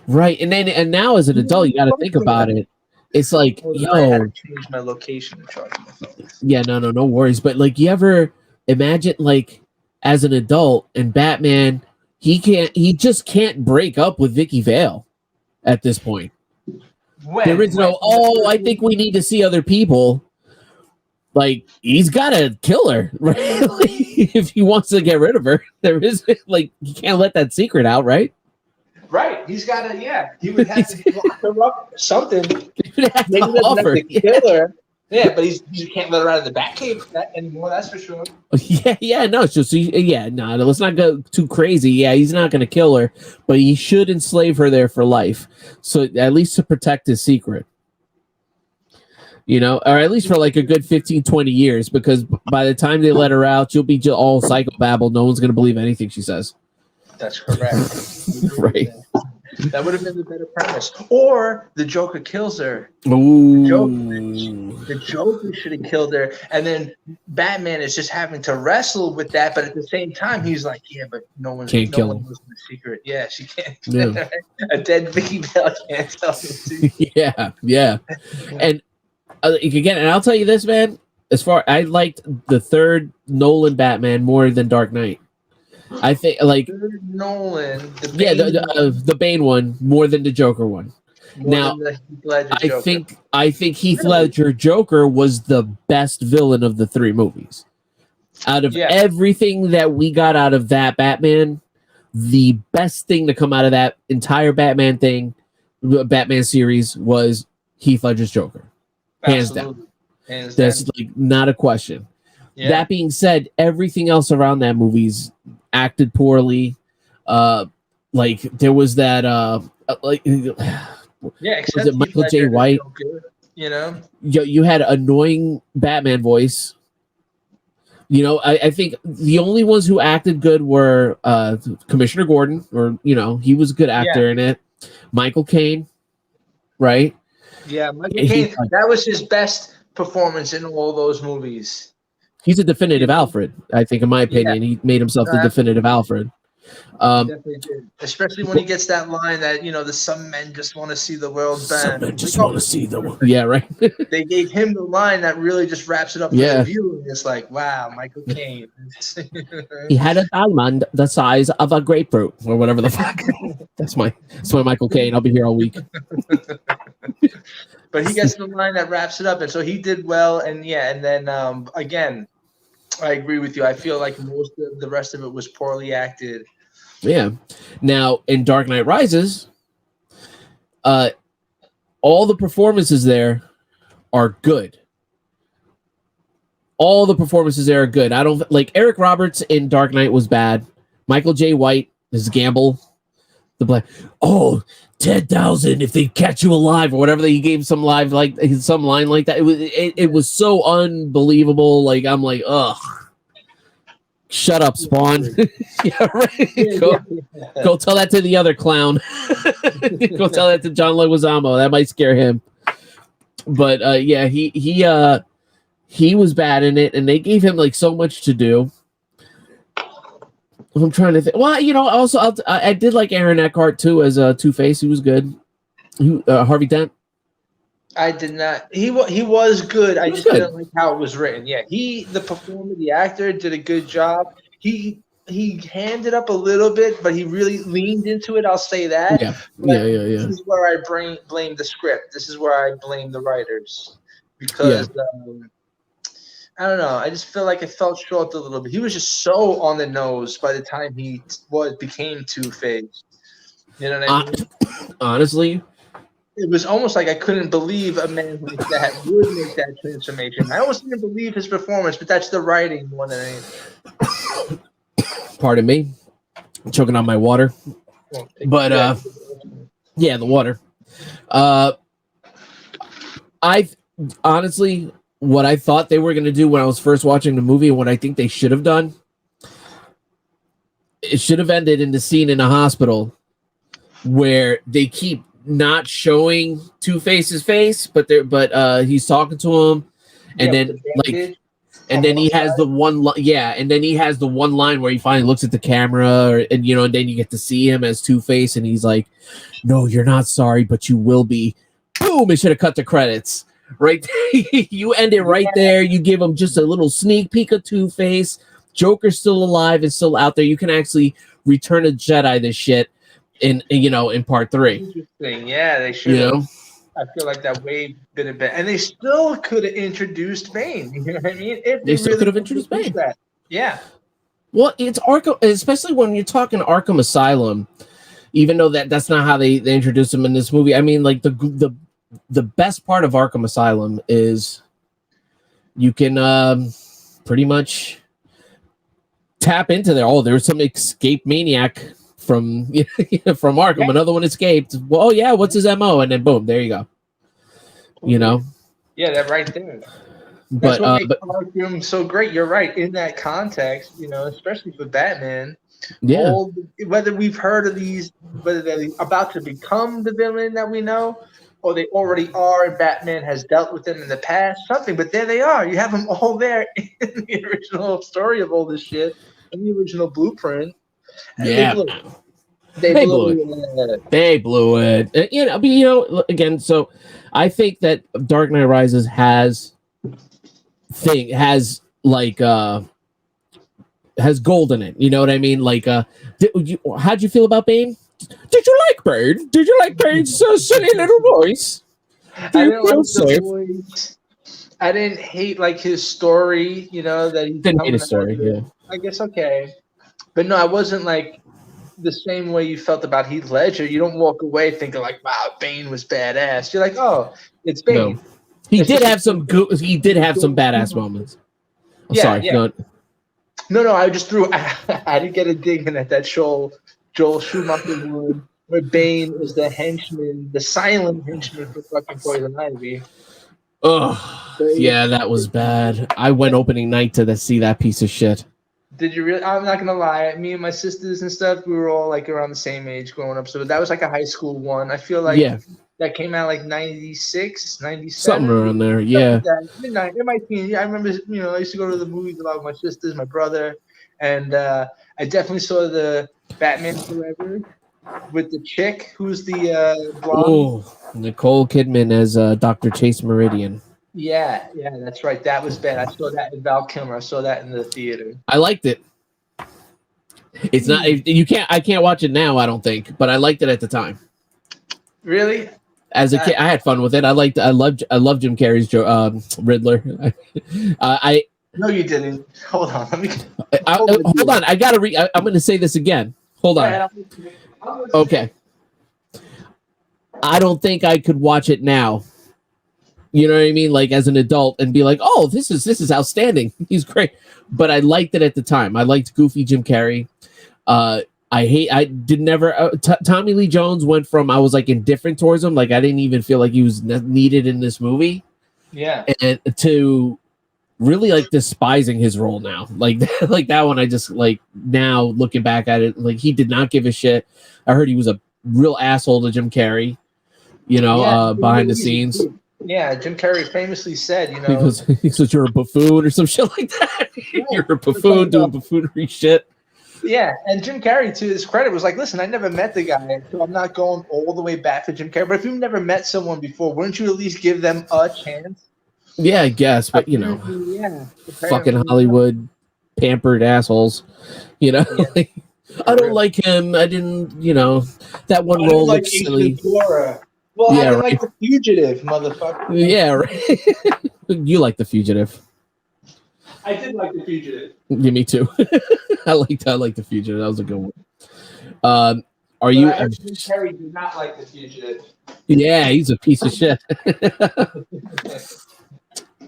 right, and now as an adult, you got to think about it. It's like, I had yo, to change my location and charge my phone. yeah, no worries. But like, you ever imagine like as an adult and Batman, he just can't break up with Vicky Vale at this point. There is no, I think we need to see other people. Like, he's got to kill her, right? Like, if he wants to get rid of her, there is, like, you can't let that secret out, right? Right, he's got to. Yeah, he would have to lock her up or something. Maybe doesn't have to kill her. Yeah, but you can't let her out of the Batcave anymore. That's for sure. Yeah, no. So, no. Let's not go too crazy. Yeah, he's not going to kill her, but he should enslave her there for life. So at least to protect his secret, you know, or at least for like a good 15, 20 years, because by the time they let her out, she'll be just all psychobabble. No one's going to believe anything she says. That's correct. Right. That would have been the better premise. Or the Joker kills her. Ooh. The Joker should have killed her. And then Batman is just having to wrestle with that. But at the same time, he's like, yeah, but no one kill him. knows the secret. Yeah, she can't. Yeah. A dead Vicky Vale can't tell the secret. Yeah. And again, and I'll tell you this, man. I liked the third Nolan Batman more than Dark Knight. I think like Nolan, the Bane one more than the Joker one. Now, I think Heath Ledger Joker was the best villain of the three movies. Out of everything that we got out of that Batman, the best thing to come out of that entire Batman series was Heath Ledger's Joker, hands down. That's like not a question. Yeah. That being said, everything else around that movie's acted poorly. Like there was that was it Michael J. White? You know, you had annoying Batman voice. You know, I think the only ones who acted good were Commissioner Gordon, or you know, he was a good actor in it. Michael Caine, right? Yeah, Michael Caine. That was his best performance in all those movies. He's a definitive Alfred, I think, in my opinion. He made himself the definitive Alfred. Definitely did. Especially when he gets that line that, you know, some men just want to see the world burn. Some men just want to see the world. Yeah, right. They gave him the line that really just wraps it up for the viewer. It's like, wow, Michael Caine. He had a diamond the size of a grapefruit, or whatever the fuck. That's my Michael Caine. I'll be here all week. But he gets the line that wraps it up, and so he did well. And then again, I agree with you. I feel like most of the rest of it was poorly acted. Yeah. Now in Dark Knight Rises, all the performances there are good. All the performances there are good. I don't like Eric Roberts in Dark Knight was bad. Michael J. White is Gamble. The black. Oh, 10,000 if they catch you alive or whatever. He gave some line like that. It was so unbelievable. Like I'm like, ugh. Shut up, Spawn. Yeah, right. Go tell that to the other clown. Go tell that to John Leguizamo. That might scare him. But yeah, he was bad in it, and they gave him like so much to do. I'm trying to think. Well, you know, also I did like Aaron Eckhart too as Two-Face. He was good. Harvey Dent. I did not. He was good. I just didn't like how it was written. Yeah, the performer, the actor, did a good job. He handed up a little bit, but he really leaned into it. I'll say that. Yeah. This is where I blame the script. This is where I blame the writers because. I don't know. I just feel like it fell short a little bit. He was just so on the nose by the time he became Two-Face. You know what I mean? Honestly, it was almost like I couldn't believe a man like that would make that transformation. I almost didn't believe his performance, but that's the writing more than anything. Pardon me, I'm choking on my water. But yeah, the water. I honestly. What I thought they were going to do when I was first watching the movie, and what I think they should have done, it should have ended in the scene in the hospital where they keep not showing Two-Face's face, but he's talking to him, and then then he has the one and then he has the one line where he finally looks at the camera, and then you get to see him as Two-Face, and he's like, "No, you're not sorry, but you will be." Boom! It should have cut the credits. Right, you end it right there. You give him just a little sneak peek of Two-Face. Joker's still alive and still out there. You can actually Return of Jedi this shit in part 3. Interesting, yeah, they should. I feel like that way been a bit, and they still could have introduced Bane. You know what I mean? If they still could have introduced Bane. Yeah. Well, it's Arkham, especially when you're talking Arkham Asylum. Even though that's not how they introduced him in this movie. I mean, like the best part of Arkham Asylum is you can pretty much tap into there. Oh, there's some escape maniac from Arkham. Yeah. Another one escaped. Well, yeah, what's his MO? And then boom, there you go. Yeah, that right there. That's what makes Arkham so great. You're right. In that context, especially for Batman. Yeah. Whether we've heard of these, whether they're about to become the villain that we know, or they already are, and Batman has dealt with them in the past, something. But there they are. You have them all there in the original story of all this shit, in the original blueprint. Yeah, they blew it. Again. So I think that Dark Knight Rises has gold in it. You know what I mean? Like, how'd you feel about Bane? Did you like Bane? Did you like Bane's silly little voice? I didn't like the voice. I didn't hate his story. That he didn't hate his story. Yeah, I guess okay, but no, I wasn't like the same way you felt about Heath Ledger. You don't walk away thinking like, "Wow, Bane was badass." You're like, "Oh, it's Bane." No. He did have some badass moments. Sorry. Yeah. No, I just threw. I didn't get a dig in at that Joel Schumacher would, where Bane is the henchman, the silent henchman for fucking Poison Ivy. Oh, yeah, that was bad. I went opening night to see that piece of shit. Did you really? I'm not gonna lie. Me and my sisters and stuff, we were all around the same age growing up, so that was a high school one. I feel like that came out 96, 97. Something around there, yeah. Midnight. In my teens, I remember. I used to go to the movies a lot with my sisters, my brother, and I definitely saw the Batman Forever with the chick who's the blonde. Oh, Nicole Kidman as Dr. Chase Meridian. Yeah, that's right. That was bad. I saw that in Val Kilmer. I saw that in the theater. I liked it. It's not I can't watch it now, I don't think, but I liked it at the time. Really? As a kid, I had fun with it. I loved Jim Carrey's Riddler. No, you didn't. Hold on. Hold on. I gotta I'm going to say this again. Hold on. Okay. I don't think I could watch it now. You know what I mean? Like as an adult and be like, oh, this is outstanding. He's great. But I liked it at the time. I liked goofy Jim Carrey. Tommy Lee Jones went from, I was like indifferent towards him. Like I didn't even feel like he was needed in this movie. Yeah. And to really like despising his role now. Like that one, I just like now looking back at it, like he did not give a shit. I heard he was a real asshole to Jim Carrey, behind the scenes. Yeah, Jim Carrey famously said, he said you're a buffoon or some shit like that. You're a buffoon doing buffoonery shit. Yeah, and Jim Carrey, to his credit, was like, listen, I never met the guy, so I'm not going all the way back to Jim Carrey. But if you've never met someone before, wouldn't you at least give them a chance? Yeah, I guess, but fucking Hollywood pampered assholes, I don't like him. I didn't, that one role looks silly. Well, yeah, I didn't like The Fugitive, motherfucker. Yeah, right. You like The Fugitive. I did like The Fugitive. Yeah, me too. I like The Fugitive. That was a good one. Are you? Jim Carrey did not like The Fugitive. Yeah, he's a piece of shit.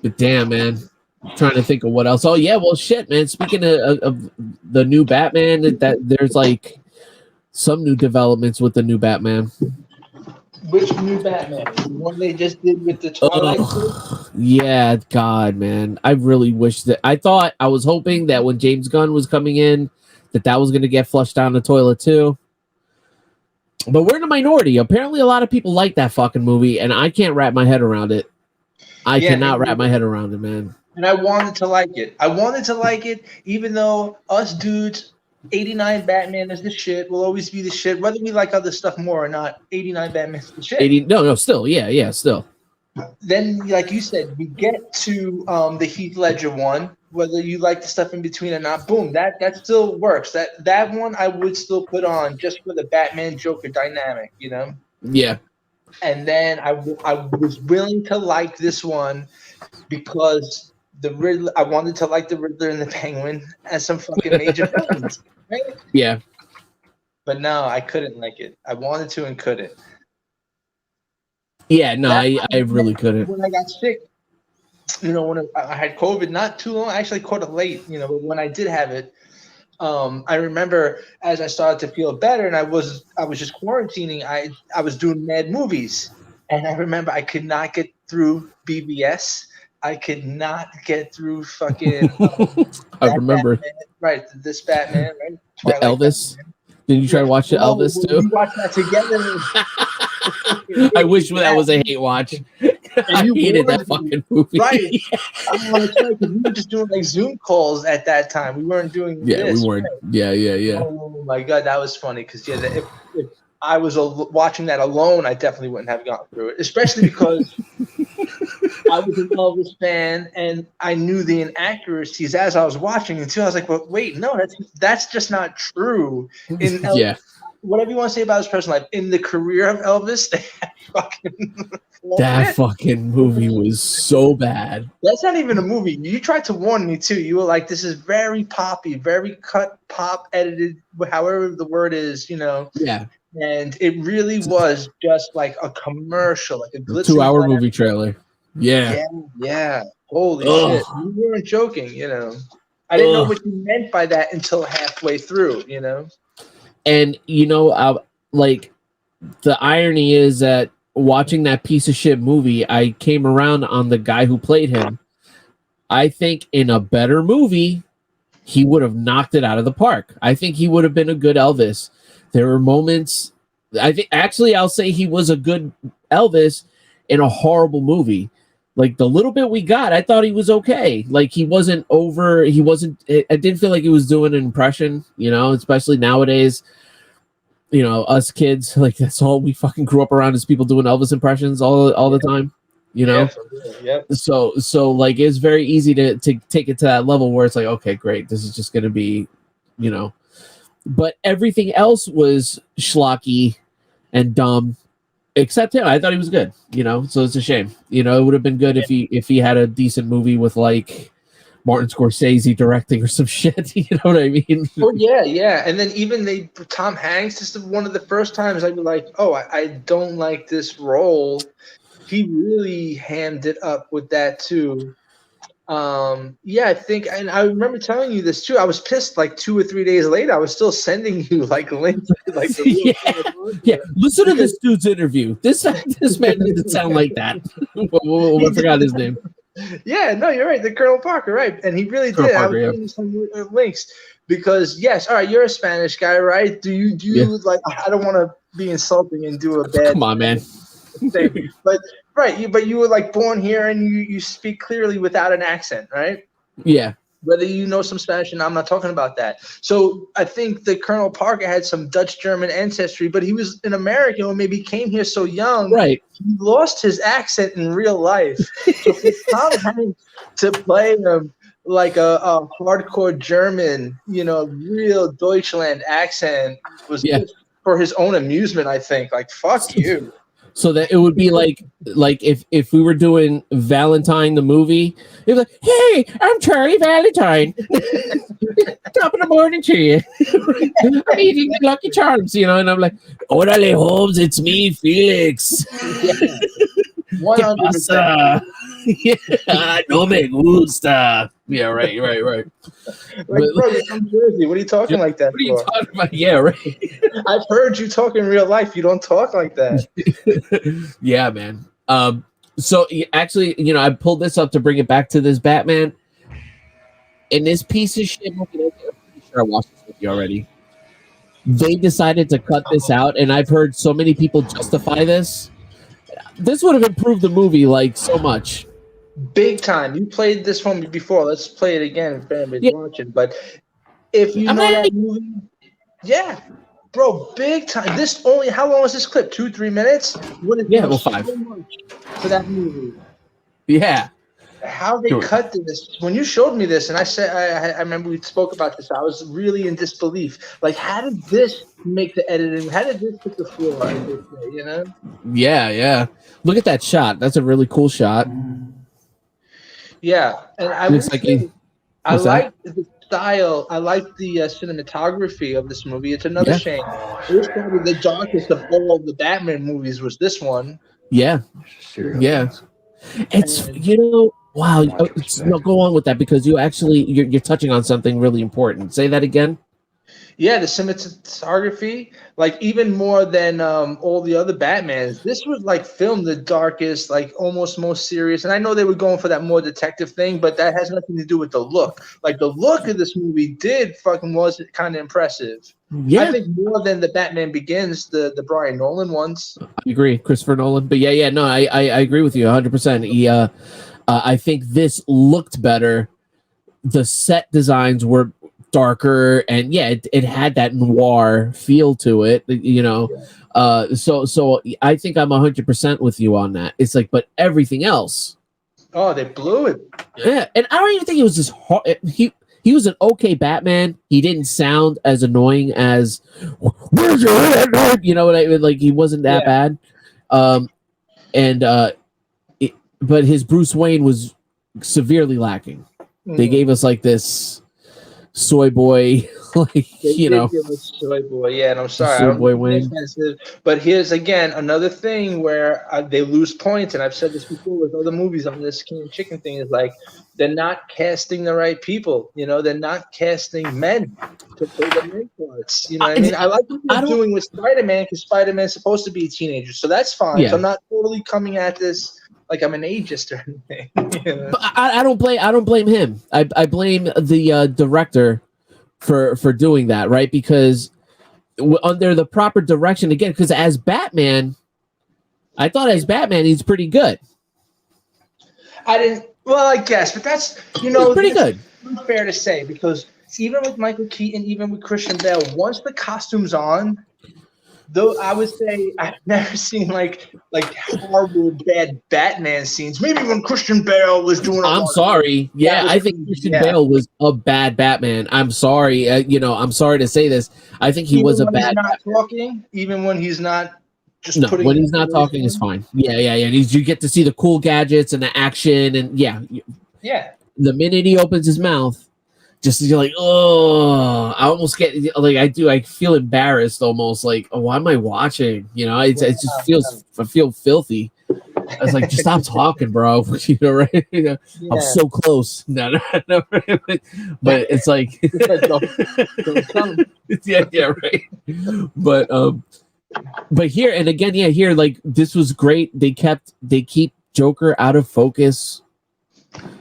But damn, man, I'm trying to think of what else. Oh yeah, well, shit, man. Speaking of the new Batman, that there's like some new developments with the new Batman. Which new Batman? The one they just did with the Twilight? Yeah, God, man. I really wish that. I was hoping that when James Gunn was coming in, that was going to get flushed down the toilet too. But we're in a minority. Apparently, a lot of people like that fucking movie, and I can't wrap my head around it. I cannot wrap my head around it, man. And I wanted to like it. Even though us dudes, 89 Batman is the shit. Will always be the shit. Whether we like other stuff more or not, 89 Batman is the shit. Still. Yeah, still. Then, like you said, we get to the Heath Ledger one. Whether you like the stuff in between or not, boom, that still works. That one I would still put on just for the Batman Joker dynamic, Yeah. And then I was willing to like this one because the Riddler. I wanted to like the Riddler and the Penguin as some fucking major villains, right? Yeah. But no, I couldn't like it. I wanted to and couldn't. Yeah, no, I really couldn't. When I got sick, when I had COVID, not too long. I actually caught it late, but when I did have it, I remember as I started to feel better and I was just quarantining, I was doing mad movies. And I remember I could not get through BBS. I could not get through fucking I remember. Batman, right, this Batman, right? Twilight Elvis. Batman. Did you try to watch Elvis too? We watched that together. I wish that was a hate watch. I hated that fucking movie. Right. I want to tell you, because we were just doing like Zoom calls at that time. We weren't doing this. We weren't. Right? Yeah. Oh my God, that was funny. Because if I was watching that alone, I definitely wouldn't have gone through it. Especially because I was an Elvis fan and I knew the inaccuracies as I was watching it too. I was like, well, wait, no, that's just not true. In Elvis, whatever you want to say about his personal life, in the career of Elvis, they fucking movie was so bad. That's not even a movie. You tried to warn me too. You were like, this is very poppy, very cut, pop, edited, however the word is, Yeah. And it really was just like a commercial, like a 2-hour movie trailer. Yeah. Holy shit. You weren't joking, I didn't know what you meant by that until halfway through, And, like, the irony is that watching that piece of shit movie, I came around on the guy who played him. I think in a better movie, he would have knocked it out of the park. I think he would have been a good Elvis. There were moments. I'll say he was a good Elvis in a horrible movie. Like the little bit we got, I thought he was okay. Like he wasn't over. I didn't feel like he was doing an impression, especially nowadays. Us kids, like that's all we fucking grew up around is people doing Elvis impressions all the time. Yeah. So like it's very easy to take it to that level where it's like, okay, great, this is just gonna be, but everything else was schlocky and dumb. Except him. I thought he was good, so it's a shame. It would have been good if he had a decent movie with like Martin Scorsese directing or some shit. You know what I mean? Oh yeah. And then even Tom Hanks, this is one of the first times I'd be like, oh, I don't like this role. He really hammed it up with that too. I think, and I remember telling you this too. I was pissed like 2 or 3 days later. I was still sending you like links to like the yeah. Listen to this dude's interview. This man doesn't sound like that. I forgot his name. Yeah, no, you're right. The Colonel Parker, right? And he really did. I was sending some links because yes, all right, you're a Spanish guy, right? Do you like? I don't want to be insulting and do a bad. Come on, man. Thing, but right, but you were like born here and you speak clearly without an accent, right? Yeah. Whether you know some Spanish or not, I'm not talking about that. So I think the Colonel Parker had some Dutch German ancestry, but he was an American or maybe came here so young. Right. He lost his accent in real life. So for Tom Hanks to play him like a hardcore German, real Deutschland accent was just for his own amusement, I think. Like, fuck you. So that it would be like if we were doing Valentine the movie, it was like, hey, I'm Charlie Valentine. Top of the morning to you. I'm eating the Lucky Charms, and I'm like, Orale Holmes, it's me, Felix. 100%. Yeah, no me gusta. Yeah, right. Like, bro, you're from Jersey. What are you talking like that What are you talking about? Yeah, right. I've heard you talk in real life. You don't talk like that. Yeah, man. So actually, I pulled this up to bring it back to this Batman. And this piece of shit movie, I'm pretty sure I watched this with you already. They decided to cut this out, and I've heard so many people justify this. This would have improved the movie like so much. Big time. You played this one before. Let's play it again if anybody's watching. But if you know that movie, yeah, bro, big time. This only, how long was this clip? 2-3 minutes? What is 5 so much for that movie? Yeah. How they cut this? When you showed me this, and I said, I remember we spoke about this. I was really in disbelief. Like, how did this make the editing? How did this hit the floor? Yeah. Look at that shot. That's a really cool shot. Yeah, and I like the style. I like the cinematography of this movie. It's another shame. It was probably the darkest of all the Batman movies. Was this one? Yeah, yeah. It's wow. No, go on with that because you're touching on something really important. Say that again. Yeah, the cinematography, like even more than all the other Batmans. This was like filmed the darkest, like almost most serious. And I know they were going for that more detective thing, but that has nothing to do with the look. Like the look of this movie was kind of impressive. Yeah, I think more than the Batman Begins, the Brian Nolan ones. I agree, Christopher Nolan. But no, I agree with you 100%. I think this looked better. The set designs were darker, and it had that noir feel to it, so I think I'm 100% with you on that. It's like, but everything else, they blew it. Yeah, and I don't even think it was just hard. He was an okay Batman. He didn't sound as annoying as where's your head? What I mean? Like, he wasn't that bad. But his Bruce Wayne was severely lacking. They gave us like this soy boy, soy boy. Yeah, and I'm sorry, soy boy Wayne. But here's again another thing where they lose points, and I've said this before with other movies on this King of Chicken thing. Is like they're not casting the right people. They're not casting men to play the main parts. What I mean? I like what they're doing with Spider-Man because Spider-Man's supposed to be a teenager, so that's fine. Yeah. So I'm not totally coming at this like I'm an ageist or anything. But I don't blame him. I blame the director for doing that, right? Because under the proper direction, again, because as Batman, I thought as Batman he's pretty good. I guess, but that's pretty good. Fair to say, because even with Michael Keaton, even with Christian Bale, once the costume's on, though I would say I've never seen like horrible bad Batman scenes. Maybe when Christian Bale was doing. I'm sorry. Yeah, I think Christian Bale was a bad Batman. I'm sorry. I'm sorry to say this. I think he was a bad. Even when he's not. When he's not talking is fine. Yeah. And you get to see the cool gadgets and the action and yeah. the minute he opens his mouth, just you're like, oh, I almost get like I feel embarrassed almost, like, oh, why am I watching? You know, it just feels, I feel filthy. I was like, just stop talking, bro. You know, right? You know, I'm so close. No, but it's like, don't come. yeah, right. But here and again, here, like, this was great. They keep Joker out of focus.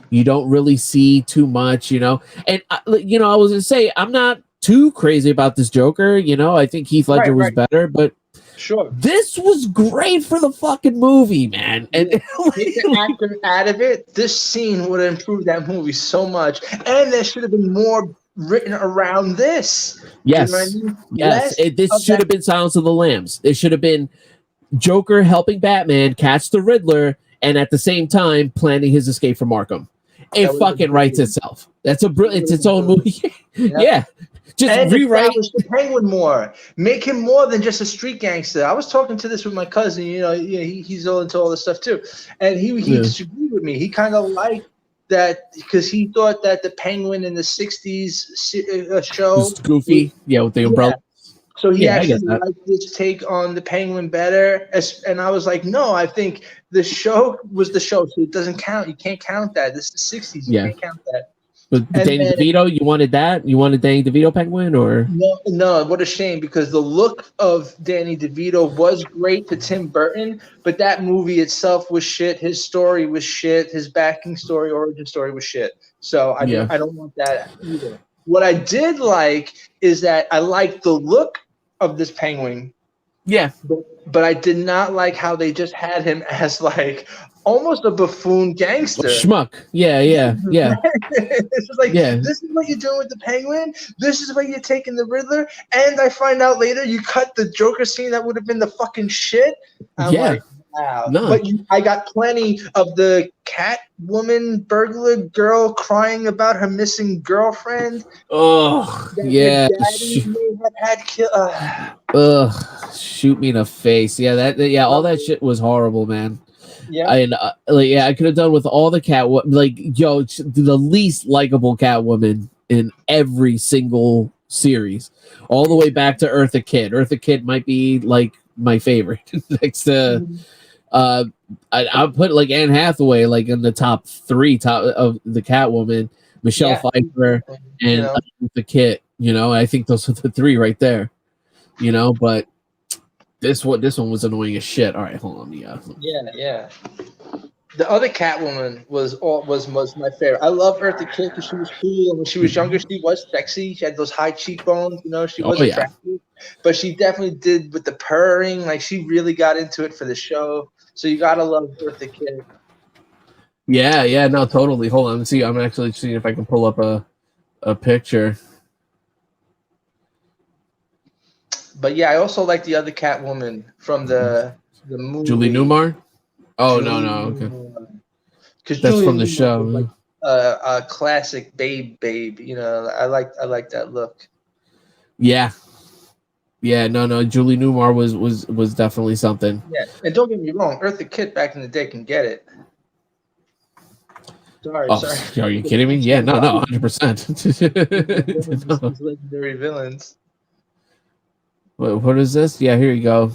You don't really see too much, you know. And you know, I was gonna say I'm not too crazy about this Joker. You know, I think Heath Ledger was better, but sure, this was great for the fucking movie, man. And take the actor out of it, this scene would have improved that movie so much, and there should have been more written around this. Yes, you know what I mean? yes. This should have been Silence of the Lambs. It should have been Joker helping Batman catch the Riddler, and at the same time planning his escape from Arkham. It fucking writes itself. That's it's its own movie. Yeah. Just and rewrite the Penguin more. Make him more than just a street gangster. I was talking to this with my cousin. You know, he's all into all this stuff too, and he disagreed with me. He kind of liked that because he thought that the Penguin in the '60s show was goofy. With the umbrella. So he actually liked this take on the Penguin better. And I was like, no, I think the show was the show, so it doesn't count. You can't count that. This is the '60s. You can't count that. But Danny DeVito, you wanted that? You wanted Danny DeVito Penguin, or no? What a shame, because the look of Danny DeVito was great to Tim Burton, but that movie itself was shit. His story was shit. His backing story, origin story was shit. So I don't want that either. What I did like is that I liked the look of this Penguin. Yeah. But I did not like how they just had him as like almost a buffoon gangster. Schmuck. Yeah. It's just like, this is what you're doing with the Penguin. This is what you're taking the Riddler. And I find out later you cut the Joker scene that would have been the fucking shit. I'm like, wow. No. But I got plenty of the Catwoman burglar girl crying about her missing girlfriend. Oh, yeah. Ugh, shoot me in the face. Yeah, all that shit was horrible, man. Yeah. And I could have done with all the the least likable Catwoman in every single series, all the way back to Eartha Kitt. Eartha Kitt might be like my favorite next to I'll put like Anne Hathaway like in the top three of the Catwoman, Michelle Pfeiffer, and Eartha Kitt. You know, I think those are the three right there. You know, but this one was annoying as shit. All right, hold on. Yeah. The other Catwoman was my favorite. I love Eartha Kitt because she was cool, and when she was younger, she was sexy. She had those high cheekbones. You know, she was attractive, but she definitely did with the purring. Like she really got into it for the show. So you gotta love Eartha Kitt. Yeah, no, totally. Hold on, see, I'm actually seeing if I can pull up a picture. But yeah, I also like the other Catwoman from the movie. Julie Newmar? Oh, no, okay. That's Julie from the Newmar show. Like, a classic babe. You know, I like that look. Yeah, no. Julie Newmar was definitely something. Yeah, and don't get me wrong, Eartha Kitt back in the day can get it. Sorry. Are you kidding me? Yeah, no, 100%. Legendary villains. What is this? Yeah, here you go.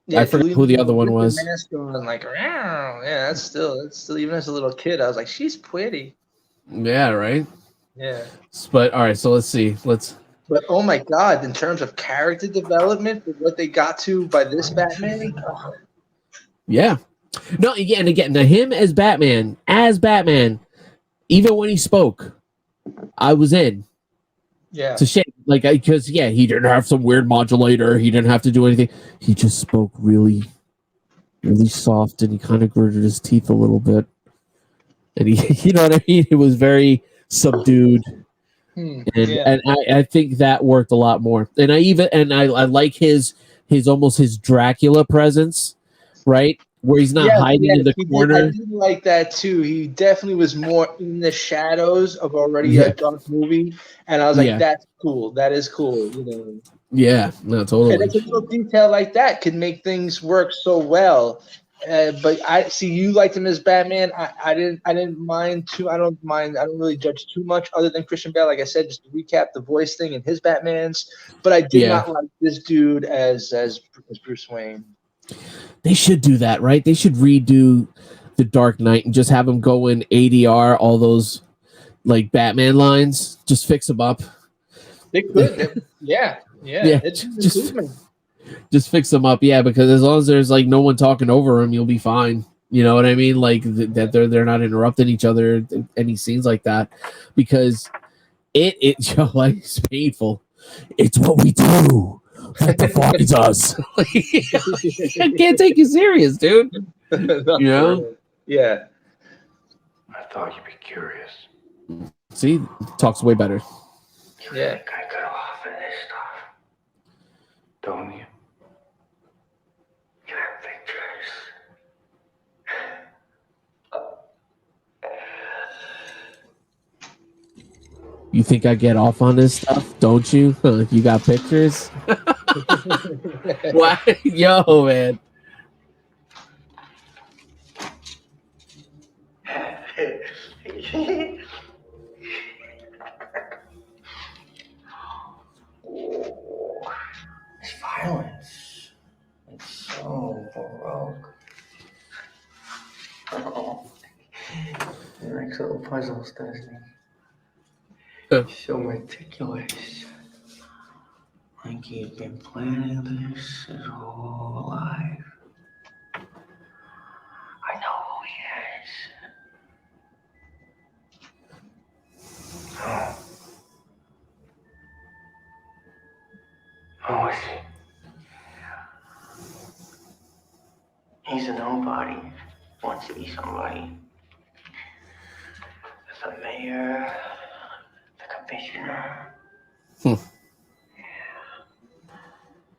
Yeah, I forgot who the other one was. Like, yeah, that's still even as a little kid, I was like, she's pretty. Yeah, right. Yeah. But all right, so let's see. But oh my god, in terms of character development, what they got to by this Batman. Yeah. No, and again, him as Batman, even when he spoke, I was in. Yeah. It's a shame. Like, because he didn't have some weird modulator. He didn't have to do anything. He just spoke really, really soft, and he kind of gritted his teeth a little bit. And he, you know what I mean? It was very subdued. And I think that worked a lot more. And I like his almost his Dracula presence, right? Where he's not hiding in the corner. I did like that too. He definitely was more in the shadows of already a dark movie, and I was like, "That's cool. That is cool." You know. Yeah, no, totally. And it's a little detail like that can make things work so well. But I see you liked him as Batman. I didn't mind too. I don't really judge too much other than Christian Bale. Like I said, just to recap the voice thing in his Batmans. But I did not like this dude as Bruce Wayne. They should do that, right? They should redo the Dark Knight and just have him go in ADR, all those like Batman lines. Just fix them up. They could. Yeah. Just fix them up, because as long as there's like no one talking over him, you'll be fine. You know what I mean? Like that they're not interrupting each other in any scenes like that, because it's painful. It's what we do that defines us. I can't take you serious, dude. Yeah. I thought you'd be curious. See, talks way better. Yeah. I could offer this stuff, don't you? You have pictures. You think I get off on this stuff, don't you? You got pictures? Why? Yo, man. It's violence. It's so baroque. He likes little puzzles, doesn't he? So meticulous. Like he's been planning this his whole life. I know who he is. Oh, is he? He's a nobody. Wants to be somebody. The mayor, the commissioner.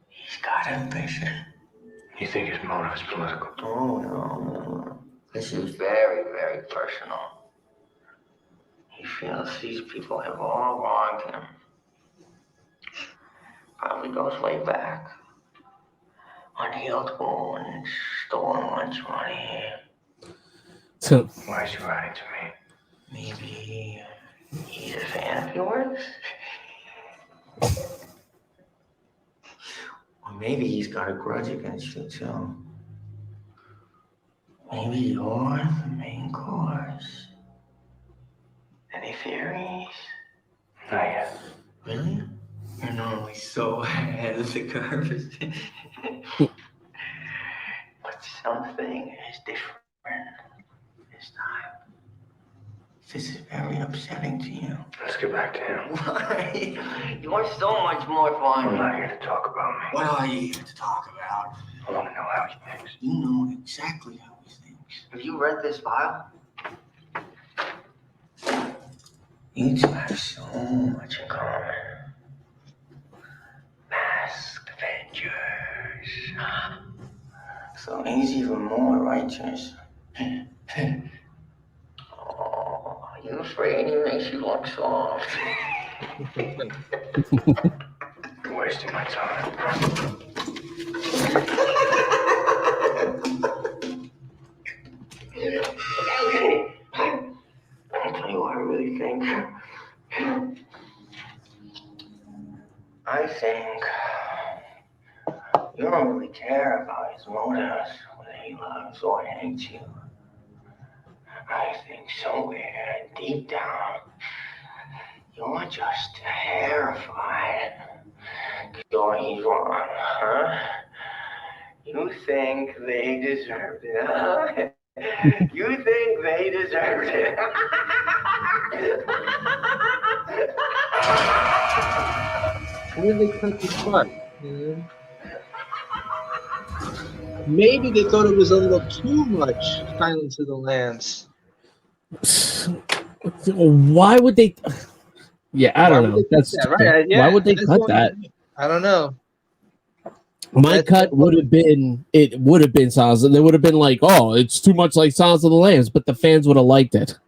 He's got ambition. You think his motive is political? Oh, no. This is very, very personal. He feels these people have all wronged him. Probably goes way back. Unhealed wounds, stolen lunch money. Why is he writing to me? Maybe he's a fan of yours? Or maybe he's got a grudge against you, too. Maybe you're the main course. Any theories? Not yet. Really? You're normally so ahead of the curve. But something is different this time. This is very upsetting to you. Let's get back to him. Why? You're so much more fun. I'm not here to talk about me. What are you here to talk about? I want to know how he thinks. You know exactly how he thinks. Have you read this file? You two have so much in common. Masked Avengers. So he's even more righteous. Oh, are you afraid he makes you look soft? You're wasting my time. Okay. I'll tell you what I really think. I think you don't really care about his motives, whether he loves or hates you. I think somewhere deep down, you're just terrified. You're he's wrong, huh? You think they deserved it, huh? You think they deserved it. Where did they cut this part? Maybe they thought it was a little too much Silence of the Lambs. Why would they? Yeah, I don't know. That's right. Why would they cut that? I don't know. My cut would have been Silence. They would have been like, oh, it's too much like Silence of the Lambs, but the fans would have liked it.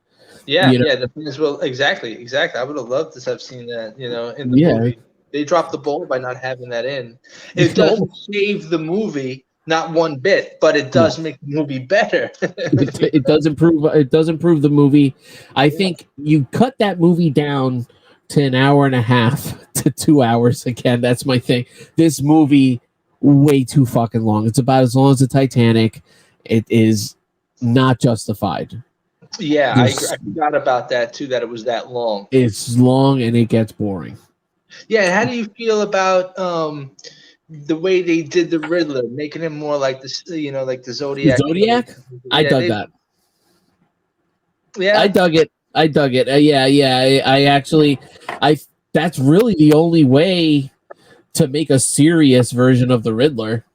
Yeah, the fans will exactly. I would have loved to have seen that, in the movie. They dropped the ball by not having that in. It doesn't save the movie, not one bit, but it does make the movie better. It does improve. It does improve the movie. I think you cut that movie down to an hour and a half to 2 hours. Again, that's my thing. This movie way too fucking long. It's about as long as the Titanic. It is not justified. Yeah, I forgot about that too. That it was that long. It's long and it gets boring. Yeah, how do you feel about the way they did the Riddler, making him more like the like the Zodiac? Zodiac? I dug that. Yeah, I dug it. I actually, that's really the only way to make a serious version of the Riddler.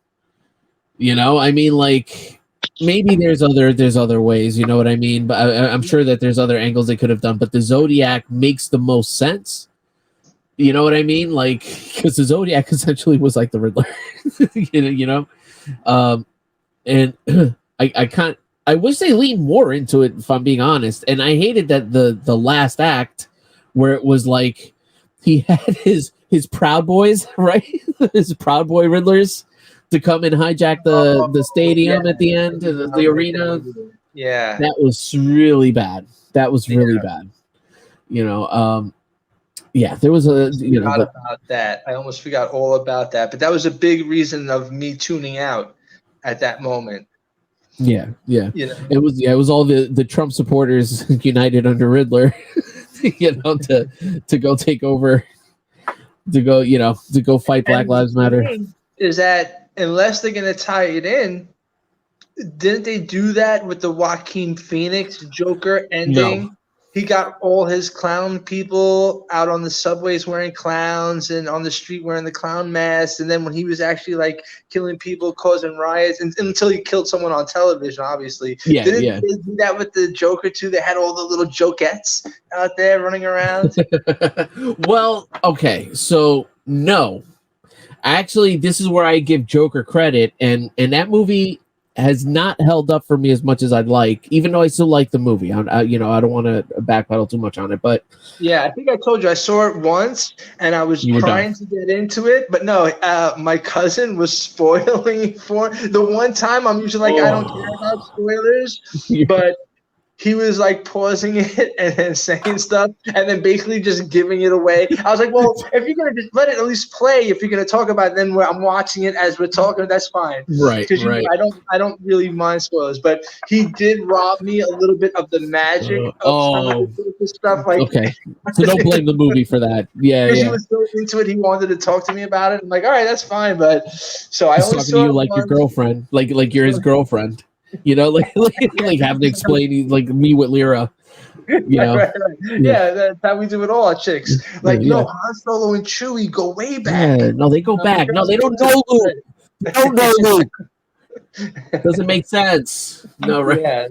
I mean, like, maybe there's other ways, you know what I mean? But I'm sure that there's other angles they could have done, but the Zodiac makes the most sense. You know what I mean? Like, because the Zodiac essentially was like the Riddler, and I wish they leaned more into it, if I'm being honest. And I hated that the last act where it was like he had his Proud Boys, right? His Proud Boy Riddlers to come and hijack the stadium at the end, the arena. Yeah. That was really bad. That was really bad. Yeah, there was about that. I almost forgot all about that. But that was a big reason of me tuning out at that moment. Yeah. It was all the Trump supporters united under Riddler, to go take over, to go fight Black Lives Matter. Is that unless they're gonna tie it in, didn't they do that with the Joaquin Phoenix Joker ending? No. He got all his clown people out on the subways wearing clowns and on the street wearing the clown masks. And then when he was actually like killing people, causing riots, until he killed someone on television, obviously. Didn't they do that with the Joker too? They had all the little jokettes out there running around. Well, okay, so no. Actually, this is where I give Joker credit, and that movie has not held up for me as much as I'd like, even though I still like the movie. I don't want to backpedal too much on it, but yeah, I think I told you I saw it once and I was trying to get into it, but no, my cousin was spoiling for the one time. I'm usually like, I don't care about spoilers, but he was like pausing it and then saying stuff and then basically just giving it away. I was like, well, if you're going to just let it at least play, if you're going to talk about it, then I'm watching it as we're talking, that's fine. Right. Because I don't really mind spoilers, but he did rob me a little bit of the magic of some of the stuff. Like, okay. So don't blame the movie for that. Yeah. Because he was so into it, he wanted to talk to me about it. I'm like, all right, that's fine. But so I He's only talking saw to you like your girlfriend, like you're his girlfriend. Like having to explain like me with Lyra. Right. Yeah, that's how we do it all, chicks. Like, no, Han Solo and Chewie go way back. Yeah, no, they go back. No, they don't know Luke. They don't know Luke. Doesn't make sense. No, right? Yeah.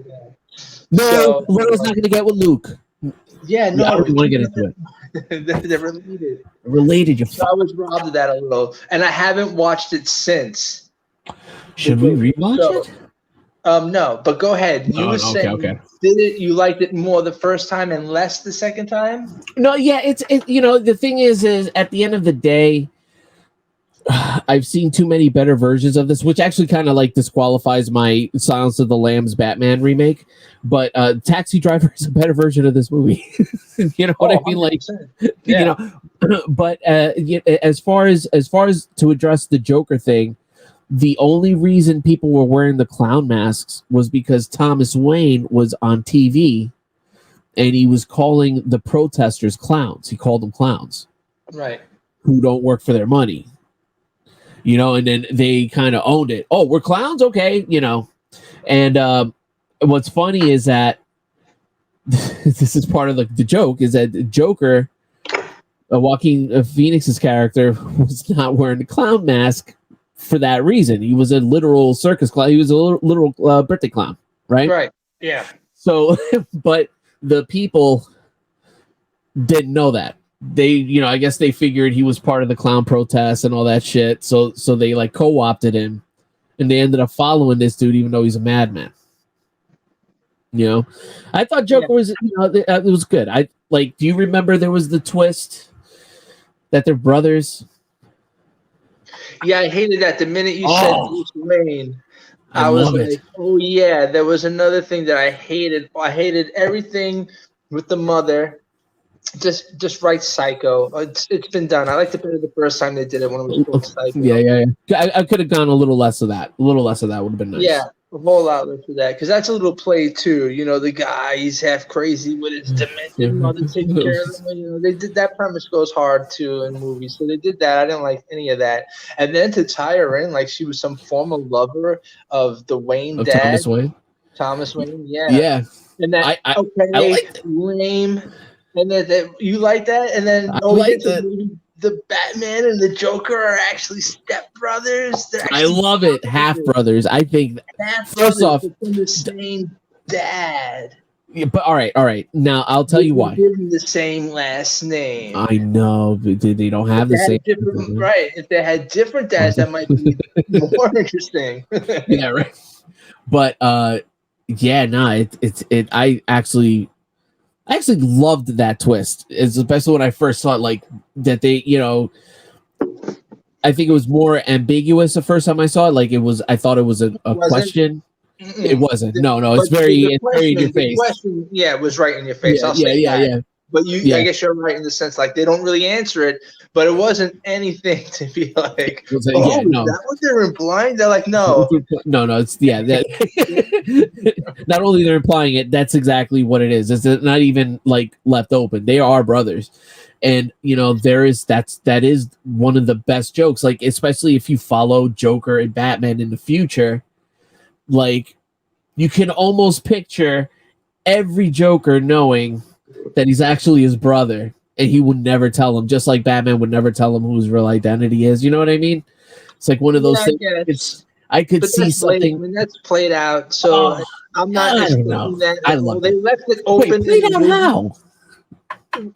No, Lyra's not going to get with Luke. Yeah, no. I don't want to get into it. They're related. Related, so I was robbed of that a little, and I haven't watched it since. Should we rewatch it? No, but go ahead. You were saying you liked it more the first time and less the second time? No, yeah, it's the thing is at the end of the day, I've seen too many better versions of this, which actually kind of like disqualifies my Silence of the Lambs Batman remake. But Taxi Driver is a better version of this movie. You know what I mean? 100%. But as far as to address the Joker thing, the only reason people were wearing the clown masks was because Thomas Wayne was on TV and he was calling the protesters clowns. He called them clowns. Right. Who don't work for their money. And then they kind of owned it. Oh, we're clowns? Okay. And what's funny is that this is part of the joke is that Joker, Joaquin Phoenix's character, was not wearing the clown mask for that reason. He was a literal circus clown. He was a literal birthday clown, right? Right. Yeah. So, but the people didn't know that. They, I guess they figured he was part of the clown protests and all that shit. So they like co-opted him, and they ended up following this dude, even though he's a madman. I thought Joker was, it was good. Do you remember there was the twist that they're brothers? Yeah, I hated that. The minute you said Bruce Wayne, I was love like, it. oh yeah. There was another thing that I hated. I hated everything with the mother. Just write Psycho. It's been done. I liked it better the first time they did it when it was called Psycho. Yeah. I could have gone a little less of that. A little less of that would have been nice. Yeah, a whole lot less of that because that's a little play too. You know, the guy he's half crazy with his demented mother taking care of him. You know, they did that premise goes hard too in movies, so they did that. I didn't like any of that. And then to tie her in like she was some former lover of the Wayne Of dad, Thomas Wayne. Yeah. Yeah. And that I liked it. lame. And then you like that, and then the Batman and the Joker are actually stepbrothers. I love it. Half brothers. I think First off, from the same dad. Yeah, but all right. Now I'll tell you why. Give them the same last name. I know, but they don't have the same. Right. If they had different dads, that might be more interesting. Yeah, right. But yeah, no, I actually loved that twist, especially when I first saw it, like that they, you know, I think it was more ambiguous the first time I saw it. Like I thought it was a question. It wasn't. No, it's very in your face. The question, it was right in your face. Yeah, I'll say that. yeah. But I guess you're right in the sense like they don't really answer it, but it wasn't anything to be like, is that what they're implying? They're like, no. No, it's not only they're implying it, that's exactly what it is. It's not even like left open. They are brothers. And you know, that is one of the best jokes, like especially if you follow Joker and Batman in the future, like you can almost picture every Joker knowing that he's actually his brother and he would never tell him, just like Batman would never tell him who his real identity is. You know what I mean? It's like one of those things. I could see something. I mean, that's played out, so I'm not. I don't know. I love they left it open. Wait, played out how?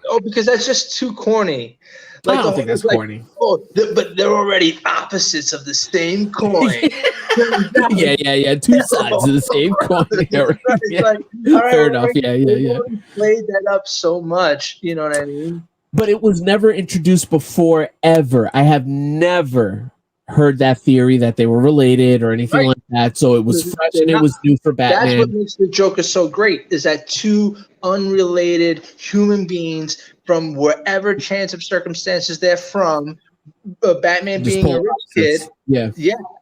Oh, because that's just too corny. Like, I don't think that's corny. But they're already opposites of the same coin. yeah. Two sides of the same coin. Fair enough. Yeah. Played that up so much. You know what I mean? But it was never introduced before, ever. I have never heard that theory that they were related or anything like that. So it was fresh and it was new for Batman. That's what makes the Joker so great, is that two unrelated human beings from wherever chance of circumstances they're from, Batman just being a rich kid. Yeah,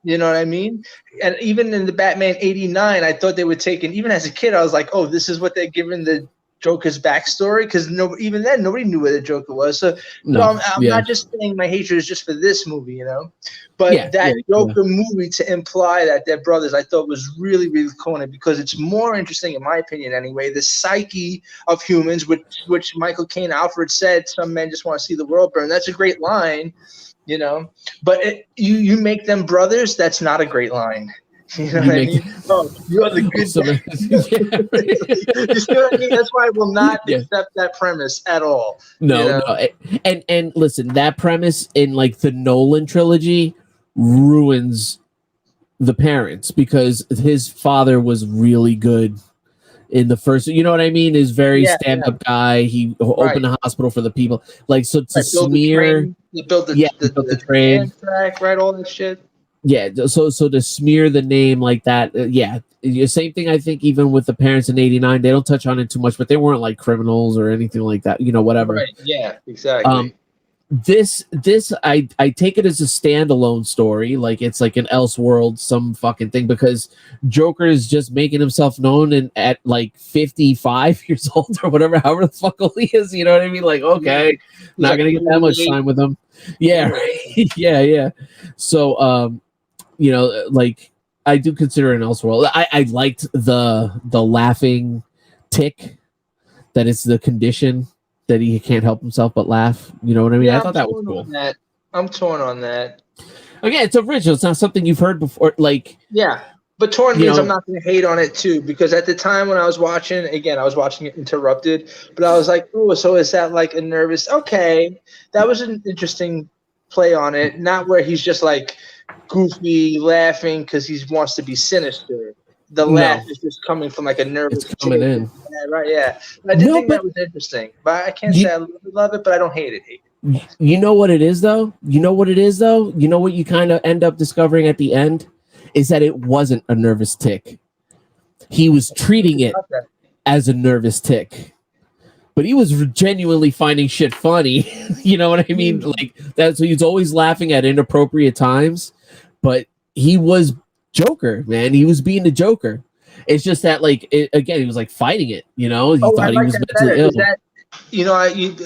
you know what I mean? And even in the Batman 89, I thought they were taking, even as a kid, I was like, oh, this is what they're giving the Joker's backstory, because even then nobody knew where the Joker was. So I'm not just saying my hatred is just for this movie, you know. But Joker movie, to imply that they're brothers, I thought was really, really corny, because it's more interesting, in my opinion anyway, the psyche of humans, which Michael Caine Alfred said, some men just want to see the world burn. That's a great line, you know. But you make them brothers, that's not a great line. You know what I mean? Oh, you're the good you see what I mean? That's why I will not accept that premise at all. No. And listen, that premise in like the Nolan trilogy ruins the parents, because his father was really good in the first, you know what I mean? Is very stand-up guy. He opened a hospital for the people. Like, so to smear, built the train track, right? All that shit. Yeah, so to smear the name like that, same thing. I think even with the parents in '89, they don't touch on it too much, but they weren't like criminals or anything like that, you know, whatever. Right? Yeah, exactly. This I take it as a standalone story, like it's like an Elseworld, some fucking thing, because Joker is just making himself known and at like 55 years old or whatever, however the fuck old he is, you know what I mean? Like, okay, not gonna get that much time with him. Yeah, right. yeah. So, you know, like I do consider an Elseworld. I liked the laughing tick, that it's the condition that he can't help himself but laugh. You know what I mean? I thought that was cool. I'm torn on that. Again, it's original. It's not something you've heard before. Like, but torn means I'm not going to hate on it too, because at the time when I was watching, again, I was watching it interrupted, but I was like, oh, so is that like a nervous? Okay, that was an interesting play on it. Not where he's just like goofy laughing because he wants to be sinister. The laugh is just coming from like a nervous. It's coming in. Yeah, right. Yeah, I did think that was interesting, but I can't say I love it, but I don't hate it. You know what it is, though? You know what you kind of end up discovering at the end is that it wasn't a nervous tick. He was treating it as a nervous tick, but he was genuinely finding shit funny. You know what I mean? Like that's he's always laughing at inappropriate times, but he was Joker, man. He was being the Joker. It's just that, like, again, he was like fighting it. You know, he thought he was mentally ill.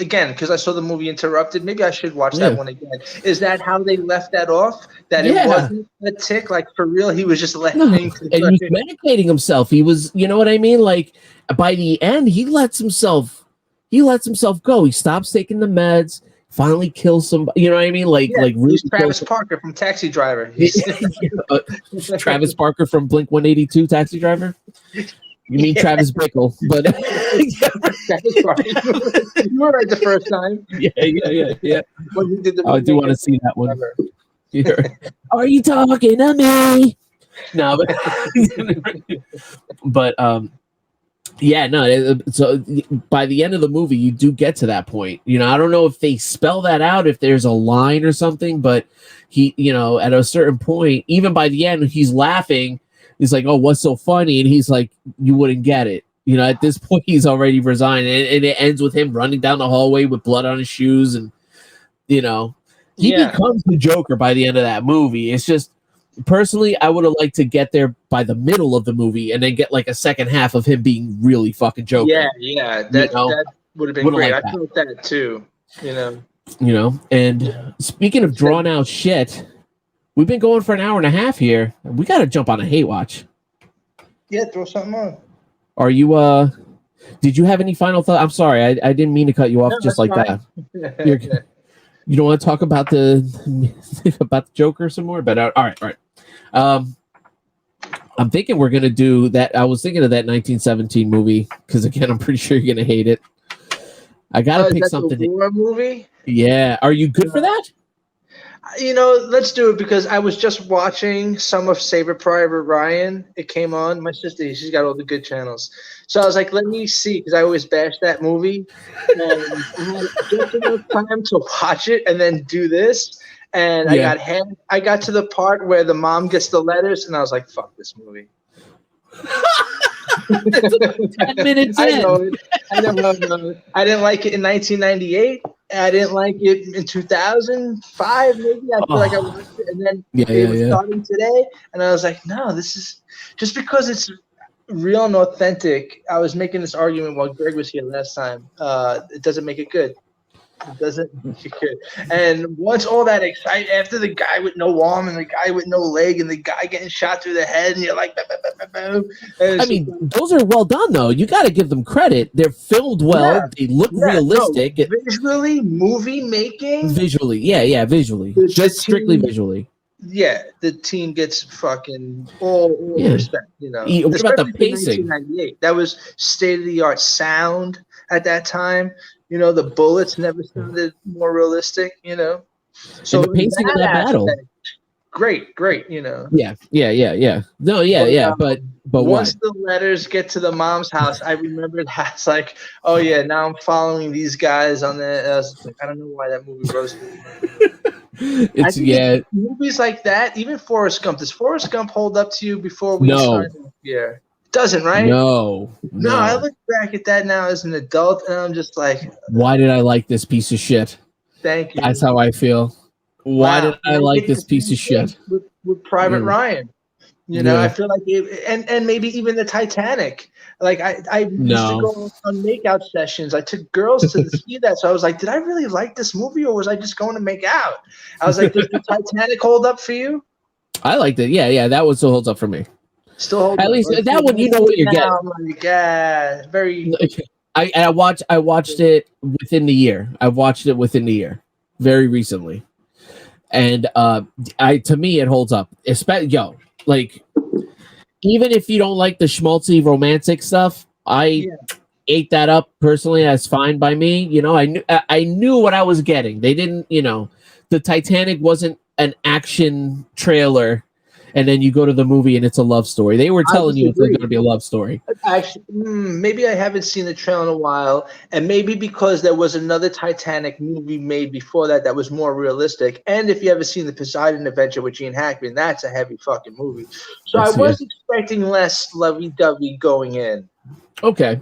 Again, because I saw the movie Interrupted, maybe I should watch that one again. Is that how they left that off? That it wasn't a tick, like for real, he was just letting things. And he was medicating himself. He was, you know what I mean? Like by the end, he lets himself go. He stops taking the meds. Finally kills somebody. You know what I mean? Like he's Travis Parker from Taxi Driver. Travis Parker from Blink 182, Taxi Driver. You mean Travis Bickle, but you were right the first time. Yeah. I do want to see that one. Are you talking to me? No, but so by the end of the movie, you do get to that point. You know, I don't know if they spell that out, if there's a line or something, but he, you know, at a certain point, even by the end, he's laughing. He's like, "Oh, what's so funny?" And he's like, "You wouldn't get it." You know, at this point, he's already resigned, and it ends with him running down the hallway with blood on his shoes, and you know, he becomes the Joker by the end of that movie. It's just, personally, I would have liked to get there by the middle of the movie, and then get like a second half of him being really fucking Joker. That would have been great. I thought that too. You know, and speaking of drawn out shit. We've been going for an hour and a half here. We got to jump on a hate watch. Yeah, throw something on. Are you, did you have any final thoughts? I'm sorry. I didn't mean to cut you off just like that. You don't want to talk about the Joker some more? But all right. I'm thinking we're going to do that. I was thinking of that 1917 movie because, again, I'm pretty sure you're going to hate it. I got to pick something. The war movie? Yeah. Are you good for that? You know, let's do it because I was just watching some of Saving Private Ryan. It came on. My sister, she's got all the good channels. So I was like, let me see, because I always bash that movie. And I had just enough time to watch it and then do this. And I got to the part where the mom gets the letters, and I was like, fuck this movie. 10 minutes in. I know. I didn't like it in 1998. I didn't like it in 2005. Maybe I feel like I watched it, and then it was starting today, and I was like, no, this is just because it's real and authentic. I was making this argument while Greg was here last time. It doesn't make it good. It doesn't make it good. And once all that excitement, after the guy with no arm and the guy with no leg and the guy getting shot through the head, and you're like, bah, bah, bah, bah. I mean, those are well done, though. You got to give them credit. They're filmed well. Yeah. They look realistic. No, visually, movie making. Visually, visually. Just strictly visually. Yeah, the team gets fucking all respect, you know. What about the pacing? 1998. That was state-of-the-art sound at that time. You know, the bullets never sounded more realistic, you know. So and the pacing of that battle. Great, you know. Yeah. No, but once the letters get to the mom's house, I remember that's like, oh yeah, now I'm following these guys on the. I don't know why that movie rose. Movies like that, even Forrest Gump. Does Forrest Gump hold up to you before we signed up here? Doesn't, right? No. I look back at that now as an adult, and I'm just like, why did I like this piece of shit? Thank you. That's how I feel. Why did I like this piece of shit? With Private Ryan, you know, I feel like and maybe even the Titanic. Like I used to go on makeout sessions. I took girls to see that, so I was like, did I really like this movie, or was I just going to make out? I was like, does the Titanic hold up for you? I liked it. Yeah, that one still holds up for me. Still holds at least that one, you know what you're getting. Like, yeah, very. I watched it within the year. I watched it within the year, very recently, and to me it holds up. Especially like, even if you don't like the schmaltzy romantic stuff, I ate that up personally. That's fine by me. You know, I knew what I was getting. They didn't, you know, the Titanic wasn't an action trailer. and then you go to the movie and it's a love story. They were telling you it's like going to be a love story. Actually, maybe I haven't seen the trailer in a while, and maybe because there was another Titanic movie made before that was more realistic. And if you ever seen the Poseidon Adventure with Gene Hackman, that's a heavy fucking movie. So I was expecting less lovey-dovey going in. Okay.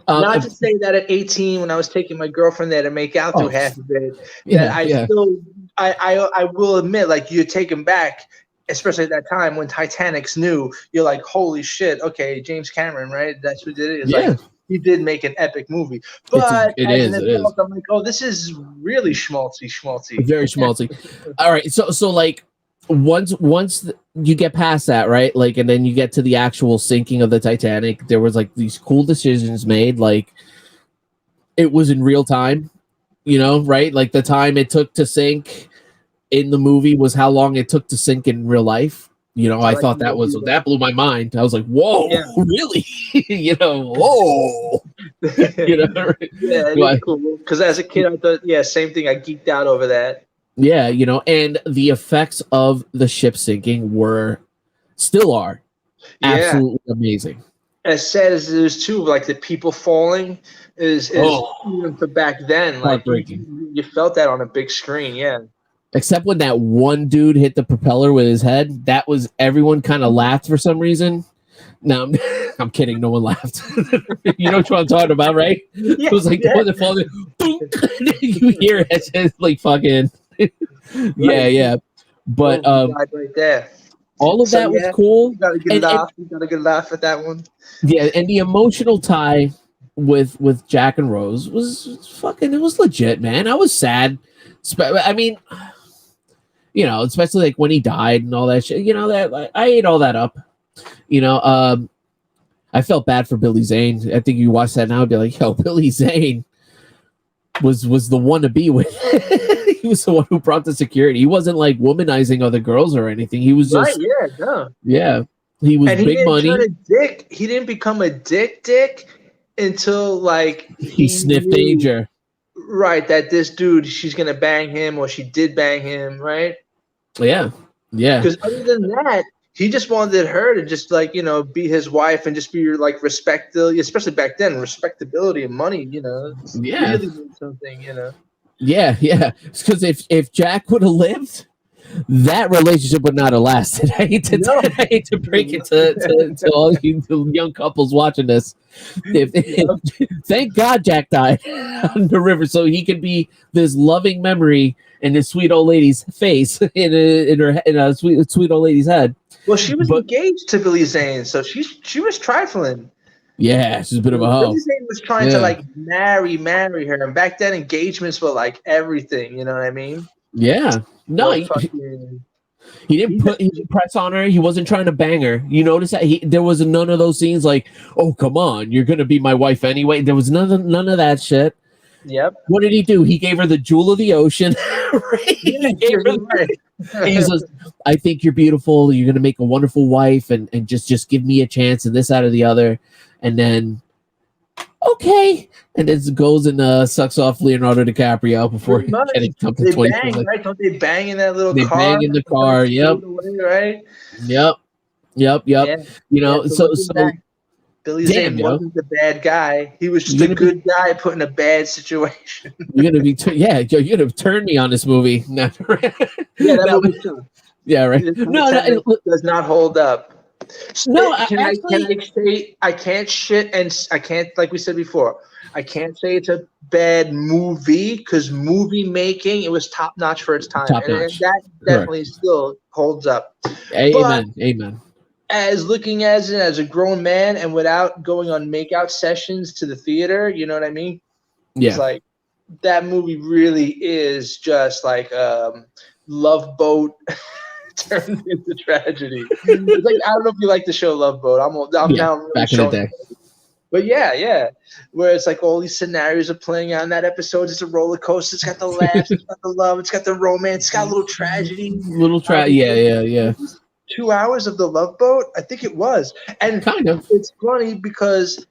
Not to say that at 18, when I was taking my girlfriend there to make out through half of it, I will admit, like, you're taken back, especially at that time when Titanic's new. You're like, holy shit, okay, James Cameron, right? That's who did it. It's like, he did make an epic movie. But it is. I'm like, oh, this is really schmaltzy. Very schmaltzy. All right, so like, once you get past that, right, like, and then you get to the actual sinking of the Titanic, there was like these cool decisions made, like it was in real time, you know, right? Like the time it took to sink in the movie was how long it took to sink in real life. You know, I thought that blew my mind. I was like, whoa, really? You know, whoa. You know, it's cool. Because as a kid, I thought, same thing. I geeked out over that. Yeah, you know, and the effects of the ship sinking still are absolutely amazing. As sad as it is too, like the people falling is even for back then, like you felt that on a big screen, Except when that one dude hit the propeller with his head, that was everyone kind of laughed for some reason. No, I'm kidding. No one laughed. You know what I'm talking about, right? It was like the one that falls. You hear it, it's like fucking. Yeah. But right there. All of that was cool. You got a good laugh at that one. Yeah, and the emotional tie with Jack and Rose was fucking. It was legit, man. I was sad. I mean, you know, especially like when he died and all that shit. You know, that I ate all that up. You know, I felt bad for Billy Zane. I think you watch that now and be like, yo, Billy Zane was the one to be with. He was the one who brought the security. He wasn't like womanizing other girls or anything. He was just he was big money. Turn a dick. He didn't become a dick until like he sniffed danger. Right, that this dude, she's gonna bang him, or she did bang him, right? Yeah. Because other than that, he just wanted her to just like, you know, be his wife and just be like respectability, especially back then, respectability and money, you know. Really meant something, you know. Yeah. Because if Jack would have lived, that relationship would not have lasted. I hate to break it to all you young couples watching this. Thank God Jack died on the river, so he could be this loving memory in this sweet old lady's face, in a sweet old lady's head. Well, she was engaged to Billy Zane, so she was trifling. Yeah, she's a bit of a hoe. Billy Zane was trying to like marry her, and back then engagements were like everything. You know what I mean? Yeah. No, he didn't press on her. He wasn't trying to bang her. You notice that there was none of those scenes like, oh, come on, you're gonna be my wife anyway. There was none of that shit. Yep. What did he do? He gave her the jewel of the ocean. Right? He says, I think you're beautiful. You're gonna make a wonderful wife, and just give me a chance, and this, out of the other, and then okay, and then goes and sucks off Leonardo DiCaprio before getting come to 24. Right? Don't they bang in that little car? They bang in the car. Yep. Right. Yep. Yeah. You know, so Billy Zane wasn't the bad guy. He was just a good guy put in a bad situation. You're gonna be you're gonna turn me on this movie. That movie too. Yeah, right. No, it does not hold up. No, I can't shit, and I can't, like we said before, I can't say it's a bad movie, because movie making, it was top notch for its time, and that definitely still holds up. Amen. As looking as a grown man and without going on makeout sessions to the theater, you know what I mean? Yeah. It's like that movie really is just like Love Boat turned into tragedy. It's like, I don't know if you like the show Love Boat. I'm now really back in the day. But yeah, where it's like all these scenarios are playing out in that episode. It's a roller coaster. It's got the laughs, it's got the love, it's got the romance, it's got a little tragedy. Yeah. 2 hours of the Love Boat? I think it was. And kind of. It's funny because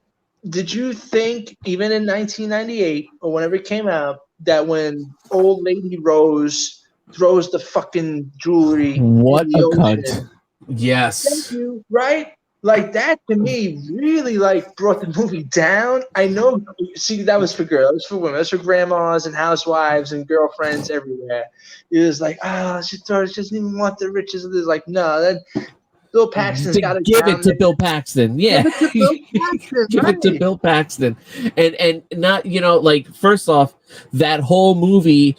did you think, even in 1998 or whenever it came out, that when old lady Rose throws the fucking jewelry what in the a ocean, cunt. Yes. Thank you. Right? Like that to me really like brought the movie down. I know. See, that was for girls. That was for women. That's for grandmas and housewives and girlfriends everywhere. It was like, she doesn't even want the riches of this. Like, no, that Bill Paxton's got to give it to Bill Paxton. Yeah, Give it to Bill Paxton. give it to right. Bill Paxton, and not like first off, that whole movie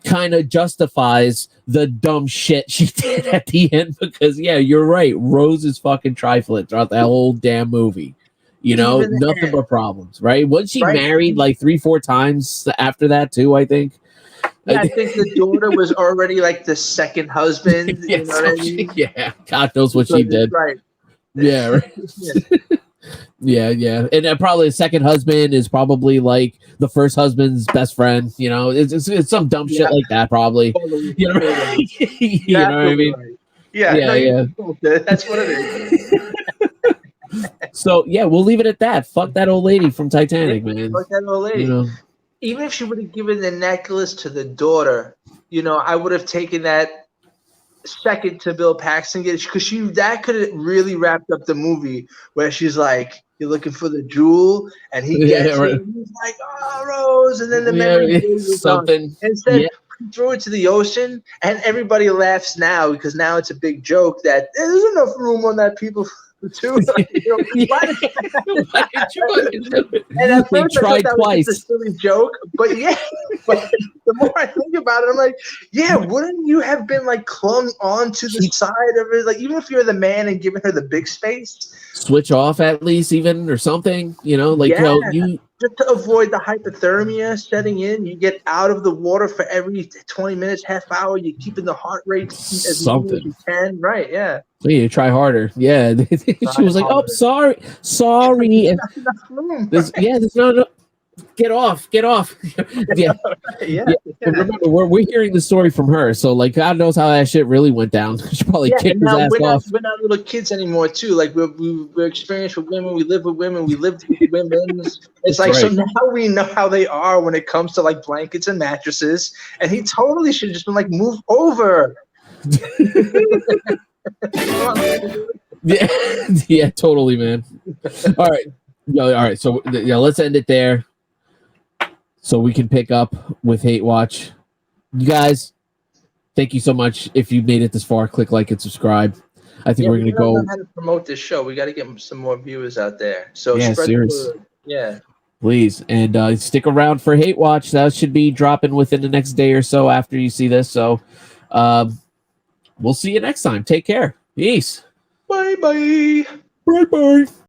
kind of justifies the dumb shit she did at the end because you're right. Rose is fucking trifling throughout that whole damn movie. Even Nothing but problems, right? Wasn't she Right. married like 3-4 times after that too? I think. Yeah, I think the daughter was already like the second husband. Yeah, You know what I mean? yeah, God knows what she did. Right. Yeah, right. yeah, and probably the second husband is probably like the first husband's best friend. It's some dumb shit like that, probably. You know, you know what I mean? Right. Yeah, that's what it is. So we'll leave it at that. Fuck that old lady from Titanic, man. Fuck that old lady. Even if she would have given the necklace to the daughter, I would have taken that second to Bill Paxton because that could have really wrapped up the movie where she's like, "You're looking for the jewel," and he gets it. And he's like, "Oh, Rose," and then the memory is something. Instead, throw it to the ocean, and everybody laughs now because now it's a big joke that there's enough room on that people. Too. Why did you fucking do it? And at first I thought that was just a silly joke, but but the more I think about it, I'm like, wouldn't you have been like clung on to the side of it? Like, even if you're the man and giving her the big space, switch off at least, even or something. Just to avoid the hypothermia setting in, you get out of the water for every 20 minutes, half hour. You're keeping the heart rate as low as you can. Right? Yeah. You try harder. Yeah. She was like, "Oh, sorry." And there's not enough. Get off. Yeah. Remember, we're hearing the story from her, so like God knows how that shit really went down. She probably kicked his ass off. We're not little kids anymore, too. Like we're experienced with women. We live with women. We lived with women. It's like so now we know how they are when it comes to like blankets and mattresses. And he totally should have just been like, "Move over." yeah, totally, man. All right. So let's end it there, so we can pick up with Hate Watch. You guys, thank you so much. If you made it this far, click like and subscribe. I think we're gonna go. How to promote this show? We got to get some more viewers out there. So spread serious. the word. Yeah. Please, and stick around for Hate Watch. That should be dropping within the next day or so after you see this. So, we'll see you next time. Take care. Peace. Bye. Bye.